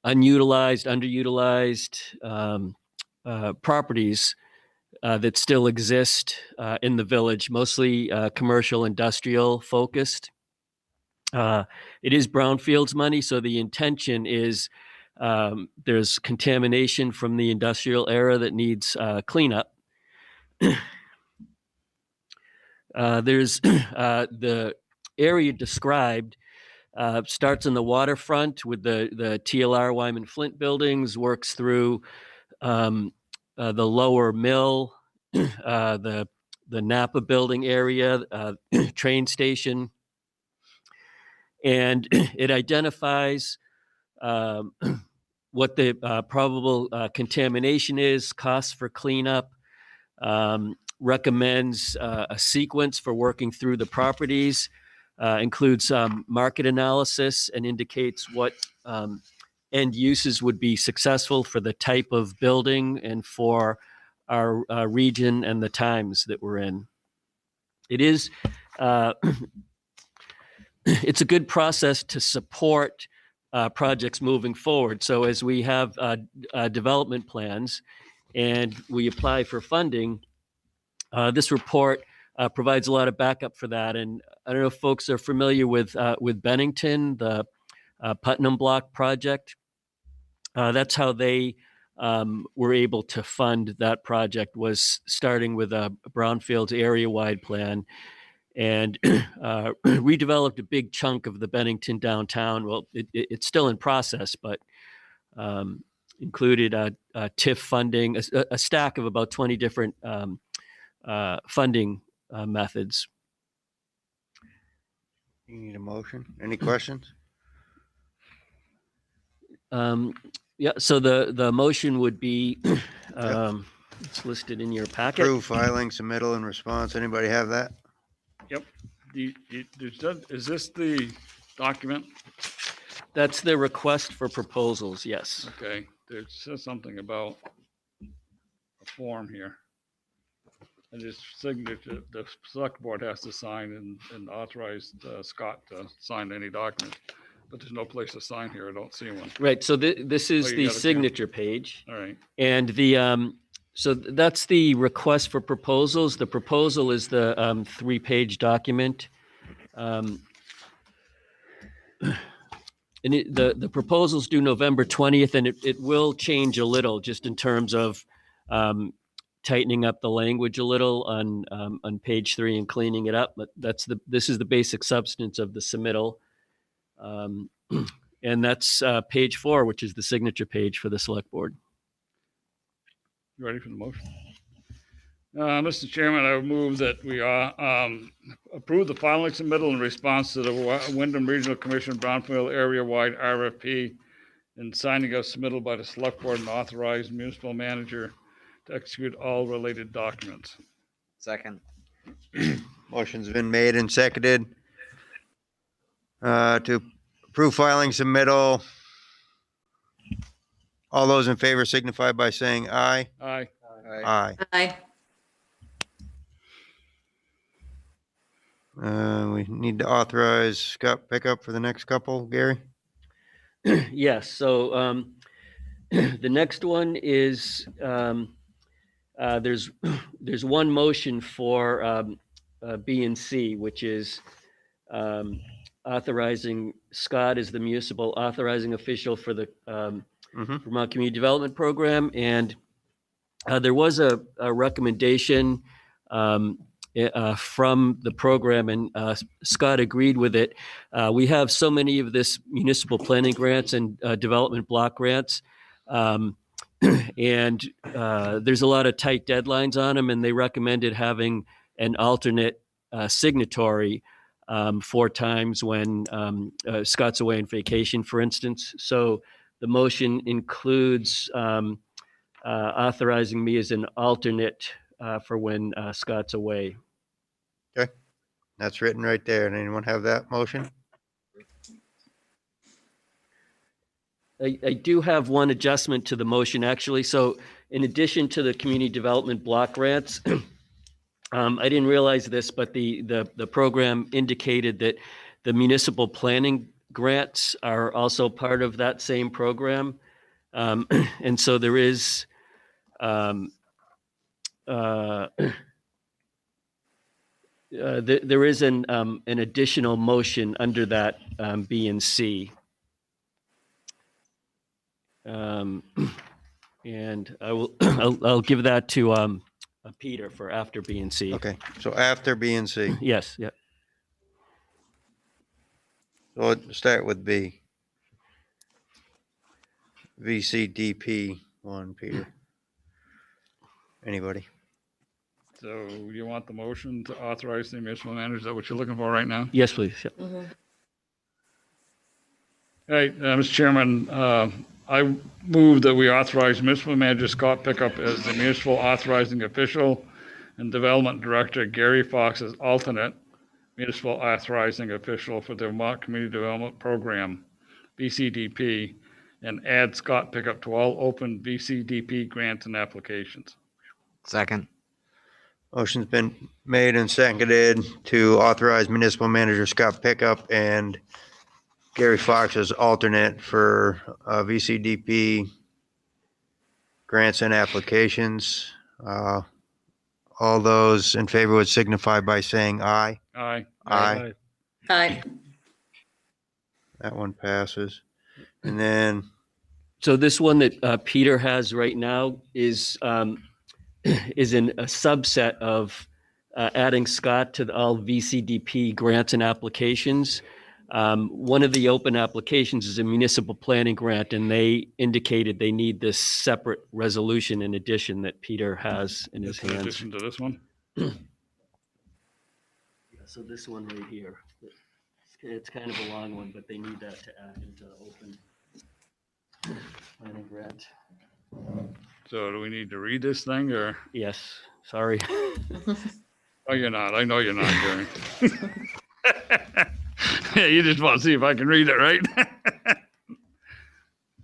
unutilized, underutilized properties that still exist in the village, mostly commercial, industrial focused. It is brownfields money, so the intention is there's contamination from the industrial era that needs cleanup. There's the area described starts on the waterfront with the TLR Wyman Flint buildings, works through the lower mill, the Napa building area, train station, and it identifies what the probable contamination is, costs for cleanup, recommends a sequence for working through the properties, includes market analysis, and indicates what end uses would be successful for the type of building and for our region and the times that we're in. It is it's a good process to support projects moving forward. So as we have development plans and we apply for funding, this report provides a lot of backup for that. And I don't know if folks are familiar with Bennington, the Putnam Block project. That's how they were able to fund that project, was starting with a brownfields area-wide plan, and redeveloped a big chunk of the Bennington downtown. Well, it's still in process, but included TIF funding, a stack of about 20 different funding methods. You need a motion? Any questions? Yeah, so the motion would be, it's listed in your packet. Approve filing, submittal, and response. Anybody have that? Yep. Is this the document? That's the request for proposals, yes. Okay, there says something about a form here. And this signature, the select board has to sign and authorize Scott to sign any document. But there's no place to sign here. I don't see one. Right, so this is you the got it here. signature page. All right. And the, so that's the request for proposals. The proposal is the 3-page document. And the proposals due November 20th, and it will change a little just in terms of tightening up the language a little on page 3 and cleaning it up. But this is the basic substance of the submittal. And that's page 4, which is the signature page for the select board. You ready for the motion? Mr. Chairman, I would move that we approve the following submittal in response to the Wyndham Regional Commission Brownfield area-wide RFP and signing of submittal by the Select Board and authorize municipal manager to execute all related documents. Second. Motion's been made and seconded to approve filing submittal. All those in favor signify by saying aye. Aye. Aye. Aye. We need to authorize Scott pickup for the next couple, Gary. Yes, so the next one is, there's one motion for B and C, which is authorizing Scott as the municipal authorizing official for the Vermont Community Development Program. And there was a recommendation from the program, and Scott agreed with it. We have so many of this municipal planning grants and development block grants, and there's a lot of tight deadlines on them, and they recommended having an alternate signatory 4 times when Scott's away on vacation, for instance. So the motion includes authorizing me as an alternate for when Scott's away. Okay, that's written right there. And anyone have that motion? I do have one adjustment to the motion, actually. So in addition to the community development block grants, I didn't realize this, but the program indicated that the municipal planning grants are also part of that same program. And so there is there is an additional motion under that B and C. And I will I'll give that to Peter for after B and C. Okay, so after B and C. Yes. Yeah. So let's start with B. VCDP one, Peter. Anybody? So you want the motion to authorize the municipal manager? Is that what you're looking for right now? Yes, please. Yeah. Mhm. All right, Mr. Chairman, I move that we authorize municipal manager Scott Pickup as the municipal authorizing official and development director Gary Fox as alternate municipal authorizing official for the Vermont Community Development Program, VCDP, and add Scott Pickup to all open VCDP grants and applications. Second. Motion's been made and seconded to authorize municipal manager Scott Pickup and Gary Fox as alternate for VCDP grants and applications. All those in favor would signify by saying aye. Aye. Aye. Aye. That one passes. And then, So this one that Peter has right now is in a subset of adding Scott to all VCDP grants and applications. One of the open applications is a municipal planning grant, and they indicated they need this separate resolution in addition that Peter has in his In hands. addition to this one? So this one right here, it's kind of a long one, but they need that to add into open planning grant. So do we need to read this thing or? Yes, sorry. Oh, you're not. I know you're not, Gary. Yeah, you just want to see if I can read it, right?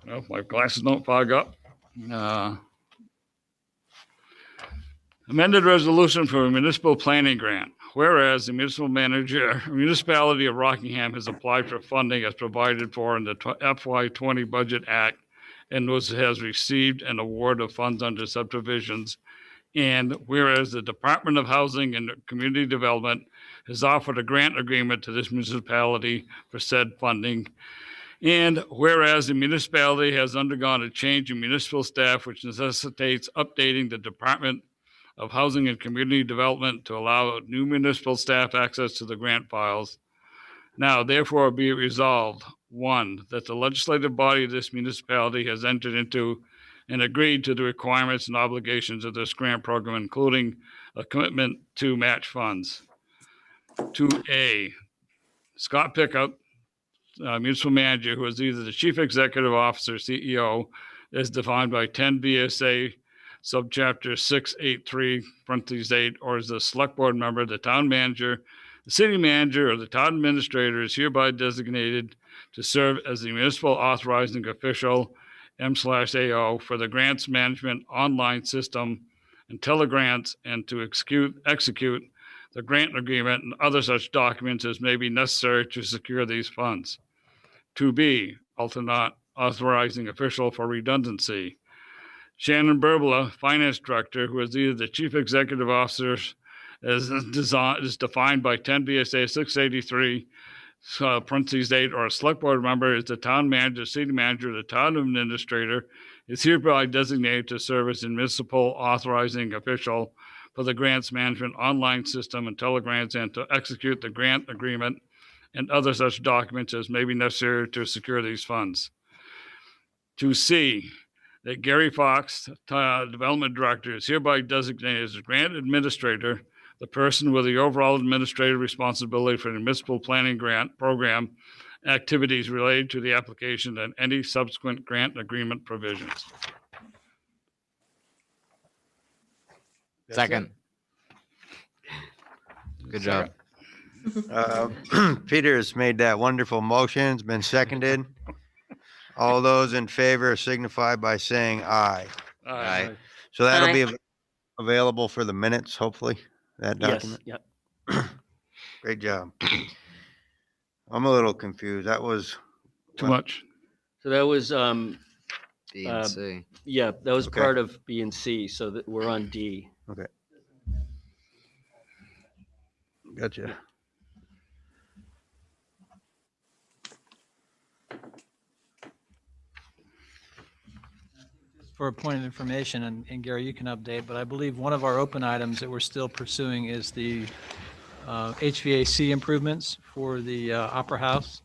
Well, my glasses don't fog up. Amended resolution for a municipal planning grant. Whereas the municipality of Rockingham has applied for funding as provided for in the FY20 Budget Act and has received an award of funds under subdivisions. And whereas the Department of Housing and Community Development has offered a grant agreement to this municipality for said funding. And whereas the municipality has undergone a change in municipal staff, which necessitates updating the Department of Housing and Community Development to allow new municipal staff access to the grant files. Now, therefore, be it resolved, 1, that the legislative body of this municipality has entered into and agreed to the requirements and obligations of this grant program, including a commitment to match funds. 2A, Scott Pickup, municipal manager, who is either the chief executive officer, CEO, as defined by 10 VSA subchapter 683, parentheses 8, or as the select board member, the town manager, the city manager, or the town administrator is hereby designated to serve as the municipal authorizing official, M/AO, for the grants management online system and telegrants, and to execute the grant agreement and other such documents as may be necessary to secure these funds. 2B, alternate authorizing official for redundancy. Shannon Burbula, finance director, who is either the chief executive officer as is defined by 10 VSA 683, parentheses 8, or a select board member is the town manager, city manager, the town administrator, is hereby designated to serve as the municipal authorizing official for the grants management online system and telegrants, and to execute the grant agreement and other such documents as may be necessary to secure these funds. 2C, that Gary Fox, development director, is hereby designated as the grant administrator, the person with the overall administrative responsibility for the municipal planning grant program activities related to the application and any subsequent grant agreement provisions. Second. Good job. Peter has made that wonderful motion. It's been seconded. All those in favor signify by saying aye. Aye. So that'll Aye. be available for the minutes, hopefully, that Yes, document. yeah. Great job. I'm a little confused. That was Too much. So that was, B and C. yeah, that was Okay. part of B and C, so that we're on D. okay. Gotcha. For a point of information, and Gary, you can update, but I believe one of our open items that we're still pursuing is the HVAC improvements for the Opera House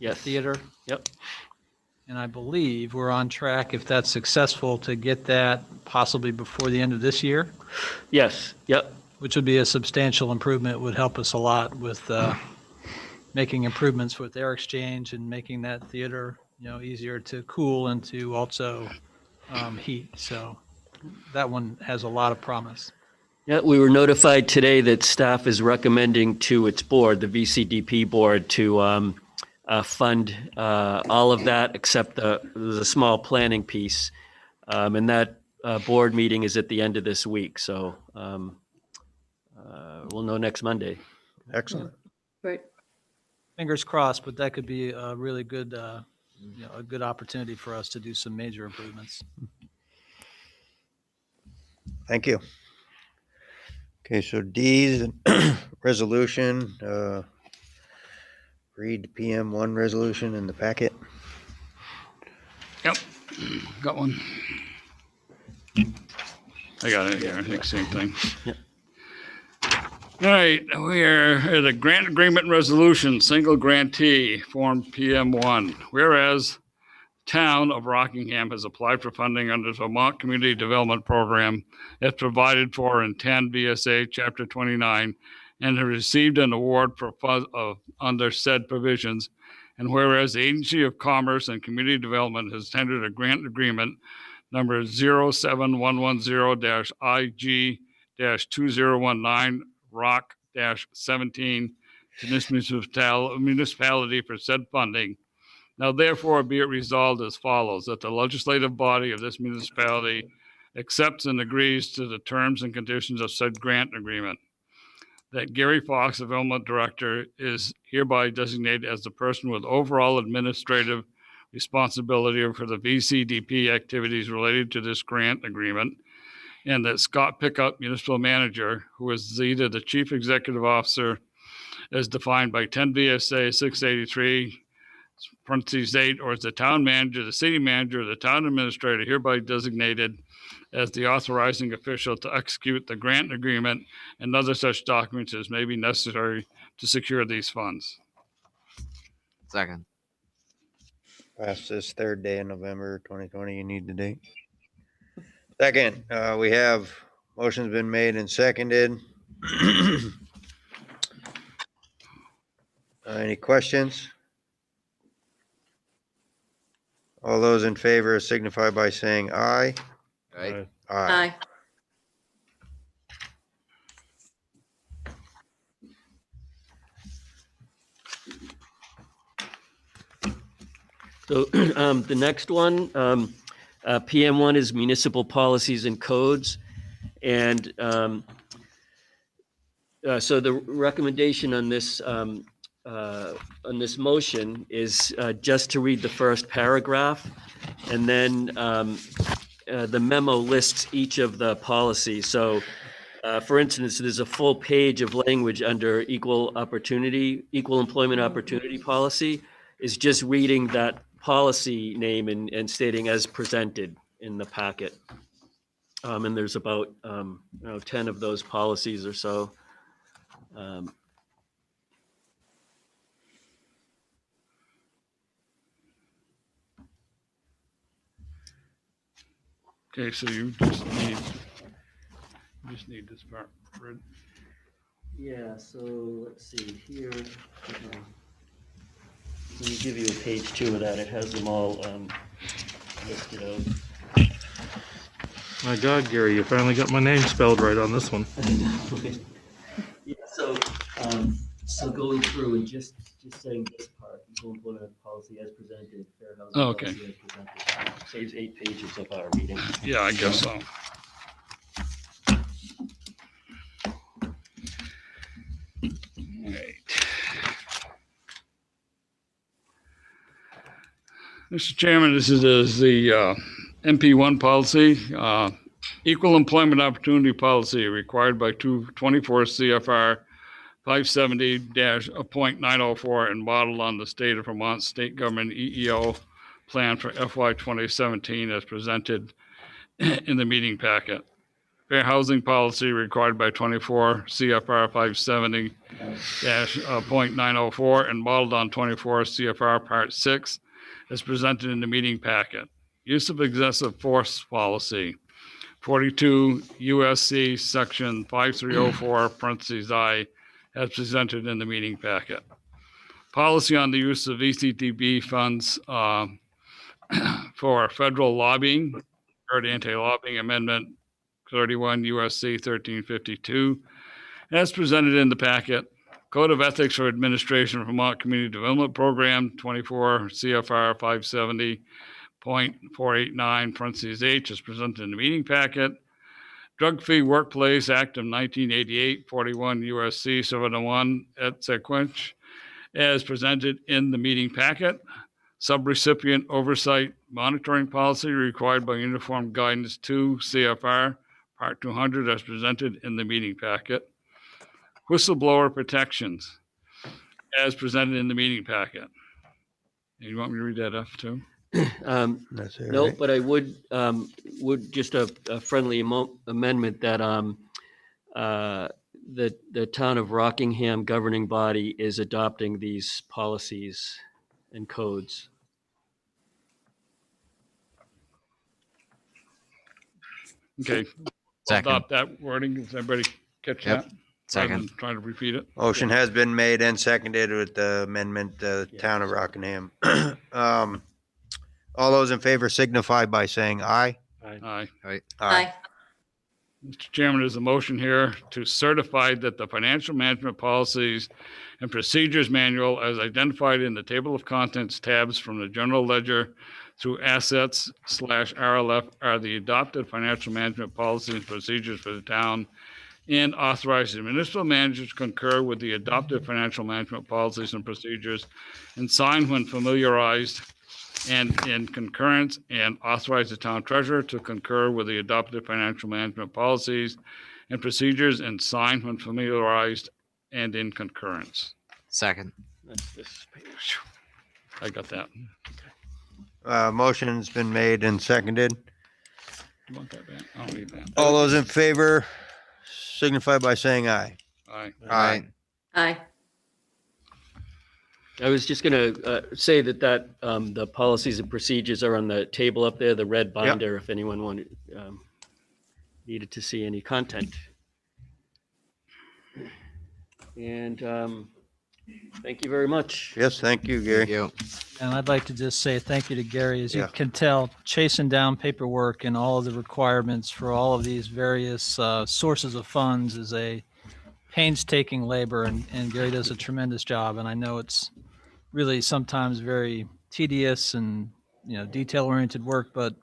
Yes. Theater. Yep. And I believe we're on track, if that's successful, to get that possibly before the end of this year, Yes, yep. which would be a substantial improvement, would help us a lot with making improvements with air exchange and making that theater, easier to cool and to also heat. So that one has a lot of promise. Yeah, we were notified today that staff is recommending to its board, the VCDP board, to fund all of that except the small planning piece. And that board meeting is at the end of this week. So we'll know next Monday. Excellent. Right. Fingers crossed, but that could be a really good, a good opportunity for us to do some major improvements. Thank you. Okay, so D's resolution, read PM1 resolution in the packet. Yep, got one. I got it here, I think same thing. Yep. All right, we are at a grant agreement resolution, single grantee, Form PM1. Whereas Town of Rockingham has applied for funding under the Vermont Community Development Program as provided for in 10 VSA Chapter 29 and has received an award for under said provisions. And whereas the Agency of Commerce and Community Development has tendered a grant agreement number 07110-IG-2019 ROC-17 to this municipality for said funding. Now therefore be it resolved as follows, that the legislative body of this municipality accepts and agrees to the terms and conditions of said grant agreement. That Gary Fox, the development director, is hereby designated as the person with overall administrative responsibility for the VCDP activities related to this grant agreement. And that Scott Pickup, municipal manager, who is either the chief executive officer as defined by 10 VSA 683, parentheses 8, or as the town manager, the city manager, the town administrator, hereby designated as the authorizing official to execute the grant agreement and other such documents as may be necessary to secure these funds. Second. Past this third day of November 2020, you need the date. Second, we have motion's been made and seconded. Any questions? All those in favor signify by saying aye. Right? Aye. So the next one, PM1 is municipal policies and codes. And so the recommendation on this motion is just to read the first paragraph. And then the memo lists each of the policies. So for instance, there's a full page of language under equal employment opportunity policy is just reading that policy name and stating as presented in the packet. And there's about 10 of those policies or so. Okay, so you just need this part read. Yeah, so let's see here. Let me give you a page 2 of that. It has them all listed out. My God, Gary, you finally got my name spelled right on this one. Yeah, so going through and just saying this part, equal employment policy as presented, fair housing Oh, okay. policy as presented. Saves 8 pages of our reading. Yeah, I guess so. Right. Mr. Chairman, this is the MP1 policy, equal employment opportunity policy required by 24 CFR 570-.904 and modeled on the state of Vermont state government EEO plan for FY 2017 as presented in the meeting packet. Fair housing policy required by 24 CFR 570-.904 and modeled on 24 CFR Part 6 as presented in the meeting packet. Use of excessive force policy, 42 USC section 5304 parentheses I as presented in the meeting packet. Policy on the use of ECTB funds for federal lobbying, or anti-lobbying amendment 31 USC 1352 as presented in the packet. Code of Ethics for Administration of Vermont Community Development Program 24 CFR 570.489 parentheses H is presented in the meeting packet. Drug-Free Workplace Act of 1988, 41 USC 701 et sequence as presented in the meeting packet. Subrecipient Oversight Monitoring Policy required by Uniform Guidance 2 CFR Part 200 as presented in the meeting packet. Whistleblower Protections as presented in the meeting packet. You want me to read that up too? That's it, No, right? but I would just a friendly amendment that the town of Rockingham governing body is adopting these policies and codes. Okay. Second. Adopt that wording. Does everybody catch Yep. that? Second. Rather than trying to repeat it. Motion has been made and seconded with the amendment, town of Rockingham. All those in favor signify by saying aye. Aye. Aye. Mr. Chairman, there's a motion here to certify that the financial management policies and procedures manual as identified in the table of contents tabs from the general ledger through assets/RLF are the adopted financial management policies and procedures for the town, and authorize the municipal manager to concur with the adopted financial management policies and procedures and sign when familiarized and in concurrence, and authorize the town treasurer to concur with the adopted financial management policies and procedures and sign when familiarized and in concurrence. Second. That's this page. I got that. Motion's been made and seconded. You want that back? I don't need that. All those in favor signify by saying aye. Aye. Aye. Aye. I was just going to say that the policies and procedures are on the table up there, the red binder, if anyone wanted. needed to see any content. And thank you very much. Yes, thank you, Gary. Thank you. And I'd like to just say thank you to Gary. As you Yeah. can tell, chasing down paperwork and all of the requirements for all of these various sources of funds is a painstaking labor, and Gary does a tremendous job. And I know it's really sometimes very tedious and, you know, detail-oriented work, but,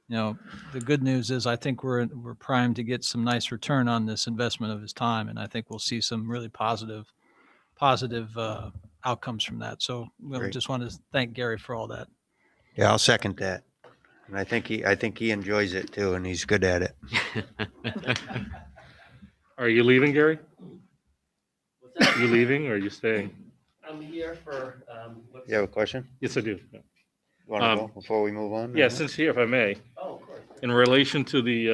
you know, the good news is I think we're primed to get some nice return on this investment of his time, and I think we'll see some really positive outcomes from that. So we Great. just want to thank Gary for all that. Yeah, I'll second that. And I think he enjoys it too, and he's good at it. Are you leaving, Gary? Are you leaving or are you staying? I'm here for. You have a question? Yes, I do. You want to go before we move on? Yeah, since here, if I may, Oh, of course. in relation to the,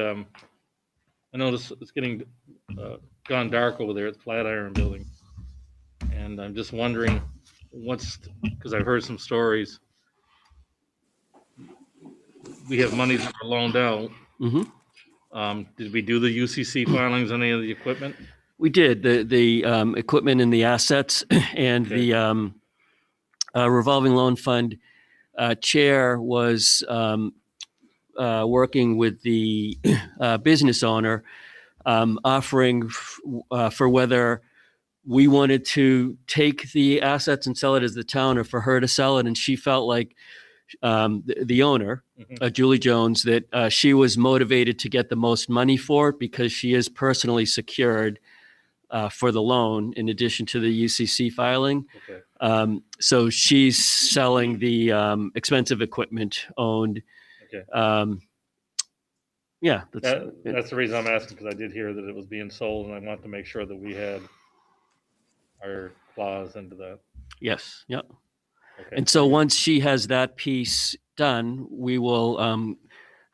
I notice it's getting gone dark over there at the Flatiron Building. And I'm just wondering because I've heard some stories. We have monies that were loaned out. Mm-hmm. Did we do the UCC filings on any of the equipment? We did the equipment and the assets, and Okay. the revolving loan fund chair was working with the business owner, offering for whether we wanted to take the assets and sell it as the town, or for her to sell it, and she felt like the owner, Julie Jones, that she was motivated to get the most money for it because she is personally secured for the loan in addition to the UCC filing. Okay. So she's selling the expensive equipment owned. Okay. Yeah. That's the reason I'm asking, because I did hear that it was being sold, and I want to make sure that we had our clause into that. Yes. Yep. Okay. And so once she has that piece done, we will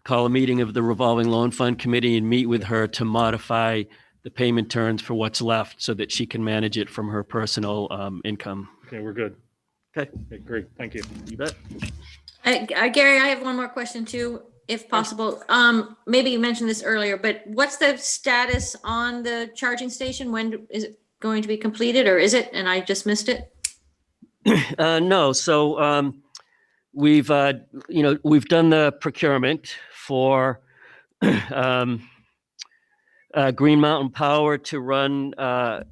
call a meeting of the revolving loan fund committee and meet with her to modify the payment terms for what's left so that she can manage it from her personal income. Okay, we're good. Okay. Great. Thank you. You bet. Gary, I have one more question too, if possible. Maybe you mentioned this earlier, but what's the status on the charging station? When is it going to be completed, or is it, and I just missed it? No. So we've done the procurement for Green Mountain Power to run the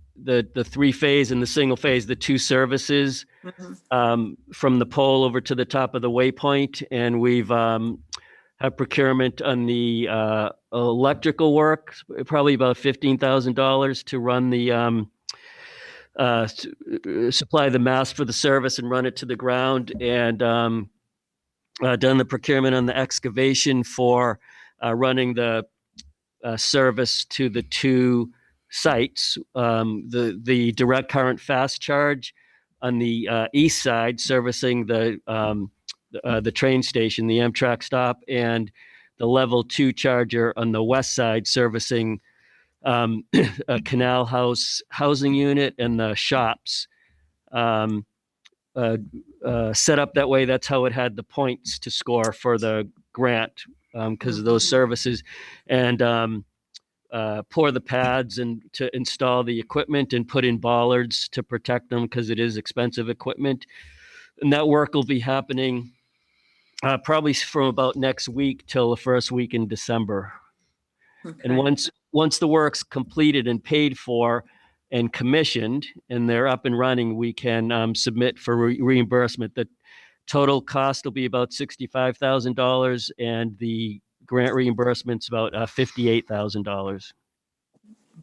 3-phase and the single phase, the 2 services from the pole over to the top of the waypoint. And we've have procurement on the electrical work, probably about $15,000 to run the supply the mast for the service and run it to the ground, and done the procurement on the excavation for running the service to the 2 sites, the direct current fast charge on the east side servicing the train station, the Amtrak stop, and the level 2 charger on the west side servicing a Canal House housing unit and the shops. Set up that way. That's how it had the points to score for the grant because of those services. And pour the pads and to install the equipment and put in bollards to protect them because it is expensive equipment. And that work will be happening probably from about next week till the first week in December. Okay. And once the work's completed and paid for and commissioned and they're up and running, we can submit for reimbursement. The total cost will be about $65,000 and the grant reimbursement's about $58,000.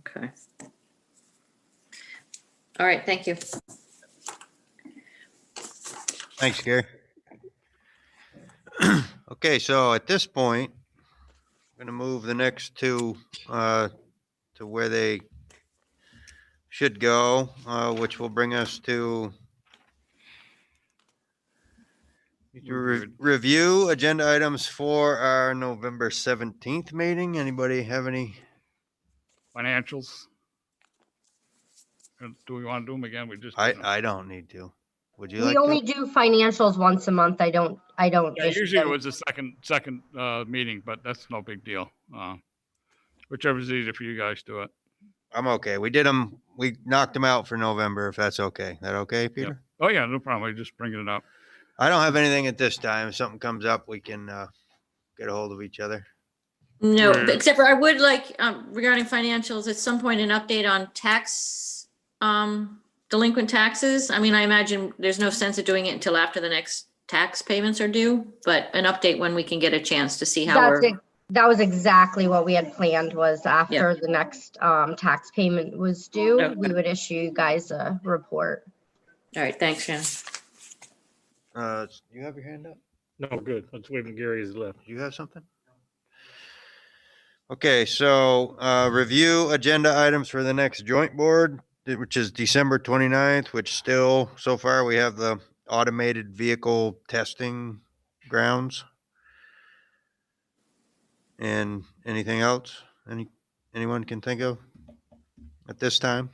Okay. All right, thank you. Thanks, Gary. Okay, so at this point, I'm going to move the next 2 to where they should go, which will bring us to review agenda items for our November 17th meeting. Anybody have any? Financials. Do we want to do them again? We just. I don't need to. Would you We like only to? do financials once a month. I don't. Yeah, issue usually it them. was the second meeting, but that's no big deal. whichever's easier for you guys to do it. I'm okay. We knocked them out for November, if that's okay. That okay, Peter? Oh yeah, no problem. I just bringing it up. I don't have anything at this time. If something comes up, we can get a hold of each other. No, Right. except for I would like, regarding financials, at some point, an update on tax, delinquent taxes. I mean, I imagine there's no sense of doing it until after the next tax payments are due, but an update when we can get a chance to see how we're. That was exactly what we had planned, was after the next tax payment was due, Okay. we would issue you guys a report. All right, thanks, Shannon. You have your hand up? No, good. Let's wait when Gary is left. Do you have something? Okay, so review agenda items for the next joint board, which is December 29th, which still, so far, we have the automated vehicle testing grounds. And anything else? Anyone can think of at this time?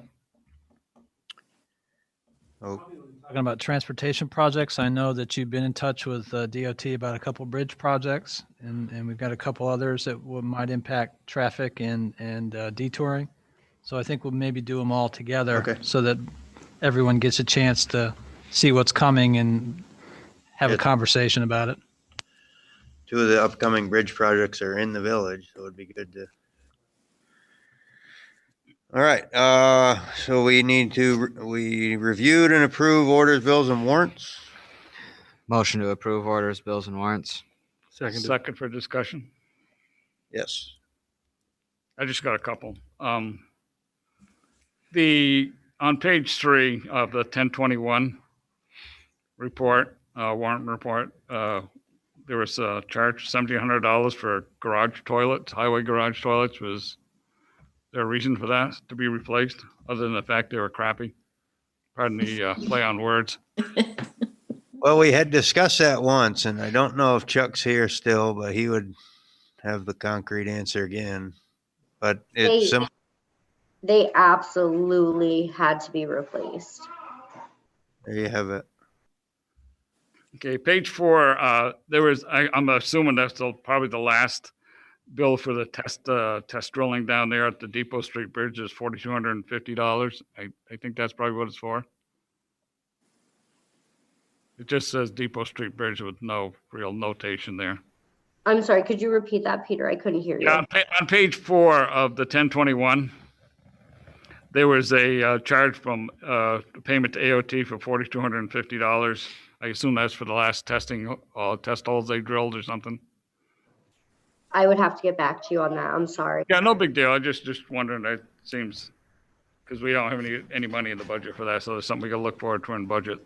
Oh, Talking about transportation projects, I know that you've been in touch with DOT about a couple bridge projects, and we've got a couple others that might impact traffic and detouring. So I think we'll maybe do them all together, Okay. so that everyone gets a chance to see what's coming and have a Yes. conversation about it. 2 of the upcoming bridge projects are in the village, so it'd be good to. All right, so we reviewed and approved orders, bills, and warrants. Motion to approve orders, bills, and warrants. Second for discussion. Yes. I just got a couple. On page 3 of the 1021 report, warrant report, there was a charge $1,700 for garage toilets, highway garage toilets. Was there a reason for that to be replaced, other than the fact they were crappy? Pardon the play on words. Well, we had discussed that once, and I don't know if Chuck's here still, but he would have the concrete answer again. But it's They absolutely had to be replaced. there you have it. Okay, page 4, there was, I'm assuming that's probably the last bill for the test drilling down there at the Depot Street Bridge is $4,250. I think that's probably what it's for. It just says Depot Street Bridge with no real notation there. I'm sorry, could you repeat that, Peter? I couldn't hear you. Yeah, on page 4 of the 1021, there was a charge from payment to AOT for $4,250. I assume that's for the last test holes they drilled or something. I would have to get back to you on that. I'm sorry. Yeah, no big deal. I just wondering. That seems, because we don't have any money in the budget for that, so there's something we can look forward to in budget.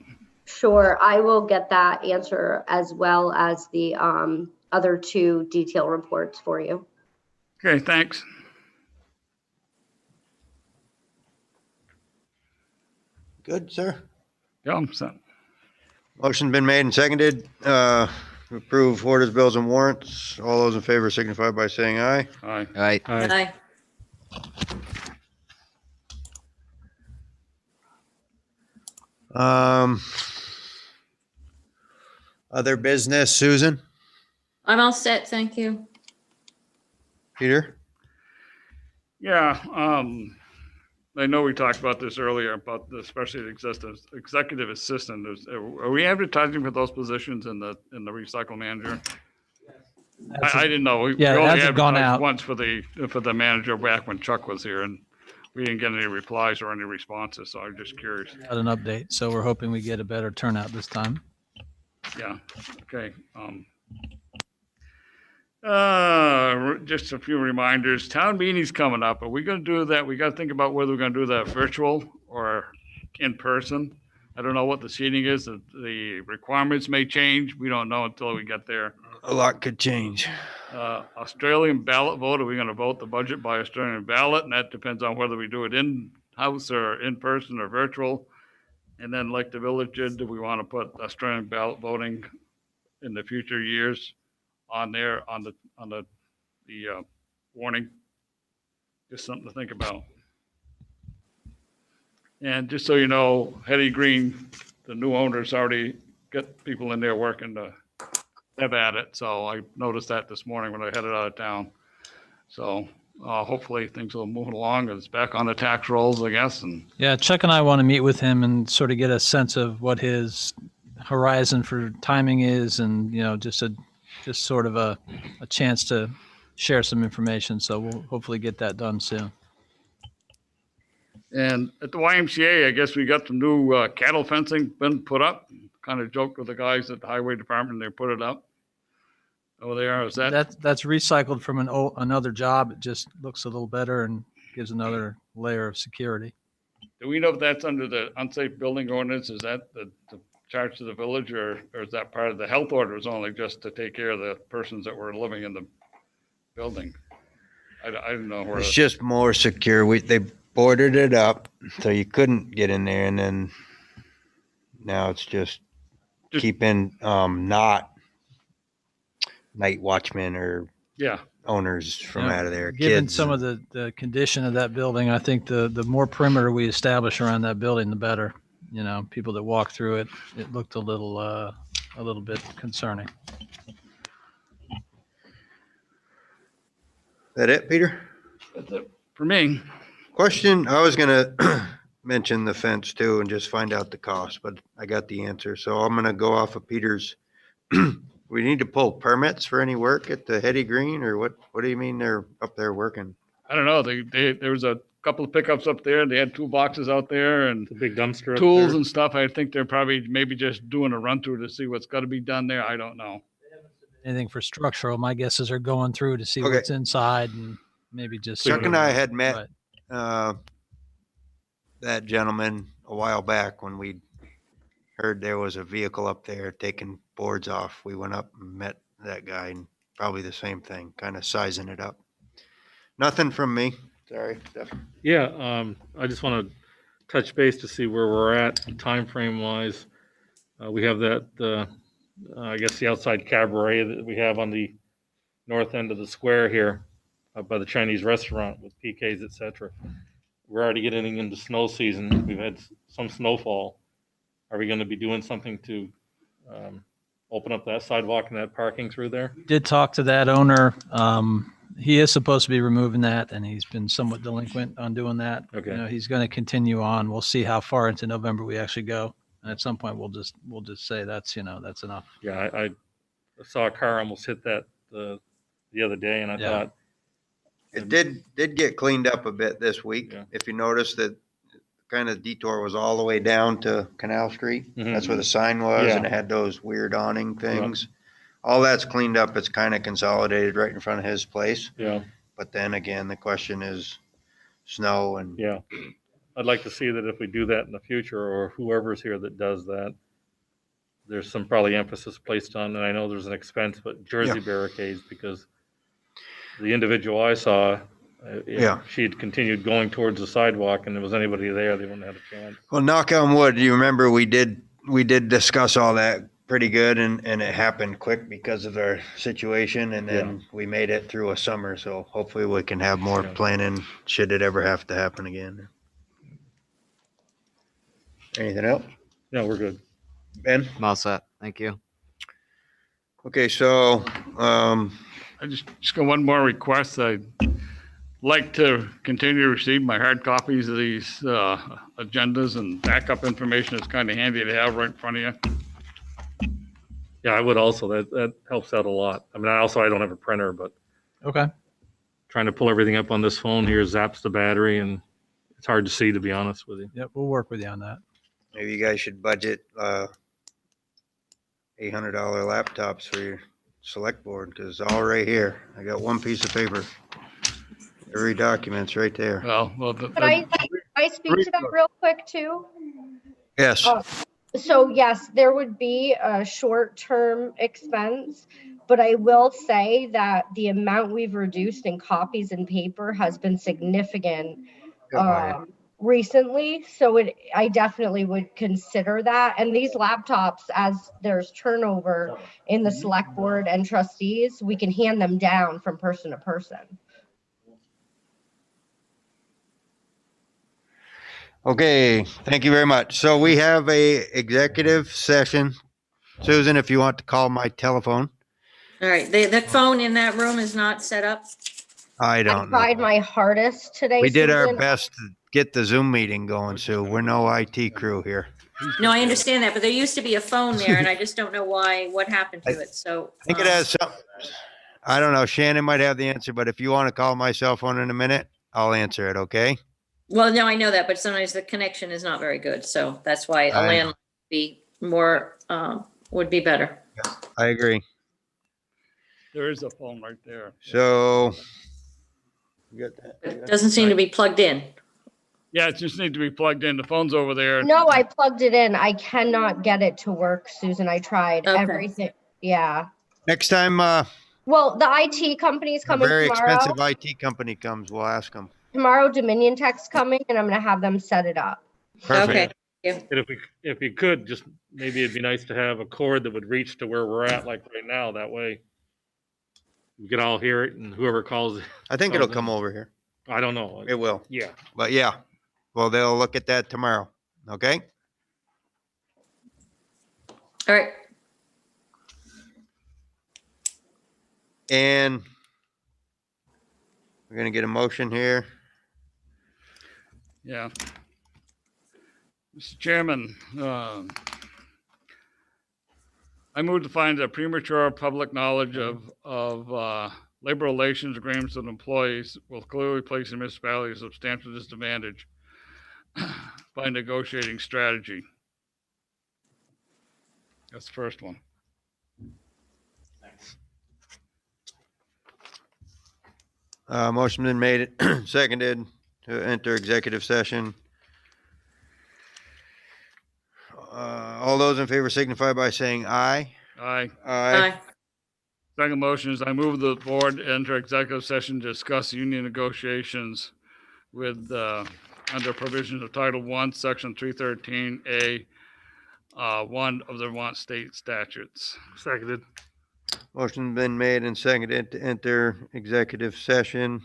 Sure, I will get that answer as well as the other 2 detail reports for you. Okay, thanks. Good, sir. Yeah, I'm set. Motion been made and seconded. Approve orders, bills, and warrants. All those in favor signify by saying aye. Aye. All right. Aye. Other business, Susan, I'm all set, thank you. Peter? Yeah, I know we talked about this earlier, about especially the executive assistant. Are we advertising for those positions in the recycle manager? I didn't know. We Yeah, only ads have gone advertised out. once for the manager back when Chuck was here, and we didn't get any replies or any responses, so I'm just curious. Got an update, so we're hoping we get a better turnout this time. Yeah, okay. Just a few reminders. Town meeting's coming up. Are we gonna do that? We gotta think about whether we're gonna do that virtual or in person. I don't know what the seating is. The requirements may change. We don't know until we get there. A lot could change. Australian ballot vote. Are we gonna vote the budget by Australian ballot? And that depends on whether we do it in-house or in person or virtual. And then like the village did, do we want to put Australian ballot voting in the future years on there, on the warning? Just something to think about. And just so you know, Hetty Green, the new owner's already got people in there working to have at it. So I noticed that this morning when I headed out of town. So hopefully things will move along. It's back on the tax rolls, I guess, and Yeah, Chuck and I want to meet with him and sort of get a sense of what his horizon for timing is, and just sort of a chance to share some information. So we'll hopefully get that done soon. And at the YMCA, I guess we got some new cattle fencing been put up. Kind of joked with the guys at the highway department. They put it up. Oh, they are. Is that? That's recycled from another job. It just looks a little better and gives another layer of security. Do we know if that's under the unsafe building ordinance? Is that the charge to the village, or is that part of the health orders only just to take care of the persons that were living in the building? I don't know where. It's just more secure. They boarded it up so you couldn't get in there, and then now it's just keeping not night watchmen or owners from out of there. Given Kids. some of the condition of that building, I think the more perimeter we establish around that building, the better. People that walk through it, it looked a little bit concerning. That it, Peter? That's it for me. Question, I was gonna mention the fence too and just find out the cost, but I got the answer. So I'm gonna go off of Peter's. We need to pull permits for any work at the Hetty Green, or what do you mean they're up there working? I don't know. There was a couple of pickups up there. They had toolboxes out there and The big dumpster. up tools there. and stuff. I think they're probably maybe just doing a run through to see what's got to be done there. I don't know. Anything for structural, my guess is they're going through to see Okay. what's inside and maybe just. Chuck and I had met Right. that gentleman a while back when we heard there was a vehicle up there taking boards off. We went up and met that guy, and probably the same thing, kind of sizing it up. Nothing from me. Sorry. Steph. Yeah, I just want to touch base to see where we're at time frame wise. We have that, I guess the outside cabaret that we have on the north end of the square here by the Chinese restaurant with PKs, et cetera. We're already getting into snow season. We've had some snowfall. Are we going to be doing something to open up that sidewalk and that parking through there? Did talk to that owner. He is supposed to be removing that, and he's been somewhat delinquent on doing that. Okay. He's going to continue on. We'll see how far into November we actually go. And at some point, we'll just say that's enough. Yeah, I saw a car almost hit that the other day, and I Yeah. thought, It did get cleaned up a bit this week. Yeah. If you noticed that kind of detour was all the way down to Canal Street. Mhm. That's where the sign was, Yeah. and it had those weird awning things. All that's cleaned up. It's kind of consolidated right in front of his place. yeah, But then again, the question is snow and yeah. I'd like to see that if we do that in the future, or whoever's here that does that, there's some probably emphasis placed on, and I know there's an expense, but Jersey barricades, because the individual I saw, if she had continued going towards the sidewalk and there was anybody there, they wouldn't have a chance. Well, knock on wood, you remember we did discuss all that pretty good, and it happened quick because of our situation, and then we made it through a summer, so hopefully we can have more Yeah. planning should it ever have to happen again. Anything else? Yeah, we're good. Ben? I'm all set. Thank you. Okay, so, I just got one more request. I'd like to continue to receive my hard copies of these agendas, and backup information is kind of handy to have right in front of you. Yeah, I would also. That helps out a lot. I mean, I don't have a printer, but Okay. trying to pull everything up on this phone here zaps the battery, and it's hard to see, to be honest with you. Yep. We'll work with you on that. maybe you guys should budget $800 laptops for your select board, because it's all right here. I got one piece of paper. Every document's right there. Well, Could I speak to that real quick too? Yes. So yes, there would be a short-term expense, but I will say that the amount we've reduced in copies and paper has been significant recently. So I definitely would consider that. And these laptops, as there's turnover in the select board and trustees, we can hand them down from person to person. Okay, thank you very much. So we have a executive session. Susan, if you want to call my telephone. All right, the phone in that room is not set up. I I don't know. tried my hardest today. We did our Susan. best to get the Zoom meeting going, Sue. We're no IT crew here. No, I understand that, but there used to be a phone there and I just don't know what happened to it, so. I think it has some, I don't know. Shannon might have the answer, but if you want to call my cell phone in a minute, I'll answer it, okay? Well, no, I know that, but sometimes the connection is not very good, so that's why a I- landline would be more, would be better. I agree. There is a phone right there. So. You got that? It doesn't seem to be plugged in. Yeah, it just needs to be plugged in. The phone's over there. No, I plugged it in. I cannot get it to work, Susan. I tried Okay. everything. Yeah. Next time, Well, the IT company's a coming very tomorrow. expensive IT company comes, we'll ask them. Tomorrow, Dominion Tech's coming, and I'm gonna have them set it up. Perfect. Okay. And if we could, just maybe it'd be nice to have a cord that would reach to where we're at, like right now. That way, we can all hear it, and whoever calls, I think it'll come over here. I don't know. It will. Yeah. But yeah, well, they'll look at that tomorrow. Okay? All right. And we're gonna get a motion here. Yeah. Mr. Chairman, I move to find that premature public knowledge of labor relations agreements with employees will clearly place the municipality at a substantial disadvantage by negotiating strategy. That's the first one. Motion been made, seconded to enter executive session. All those in favor signify by saying aye. Aye. Aye. Second motion is I move the board enter executive session to discuss union negotiations with, under provisions of Title I, Section 313A, 1 of the Vermont state statutes. Seconded. Motion been made and seconded to enter executive session.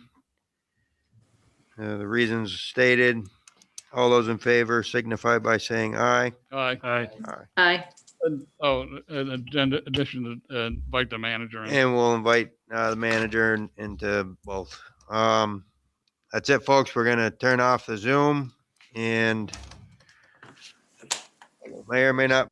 The reasons stated. All those in favor signify by saying aye. Aye. Aye. Aye. Oh, in addition to invite the manager in. And we'll invite the manager into both. That's it, folks. We're gonna turn off the Zoom and may or may not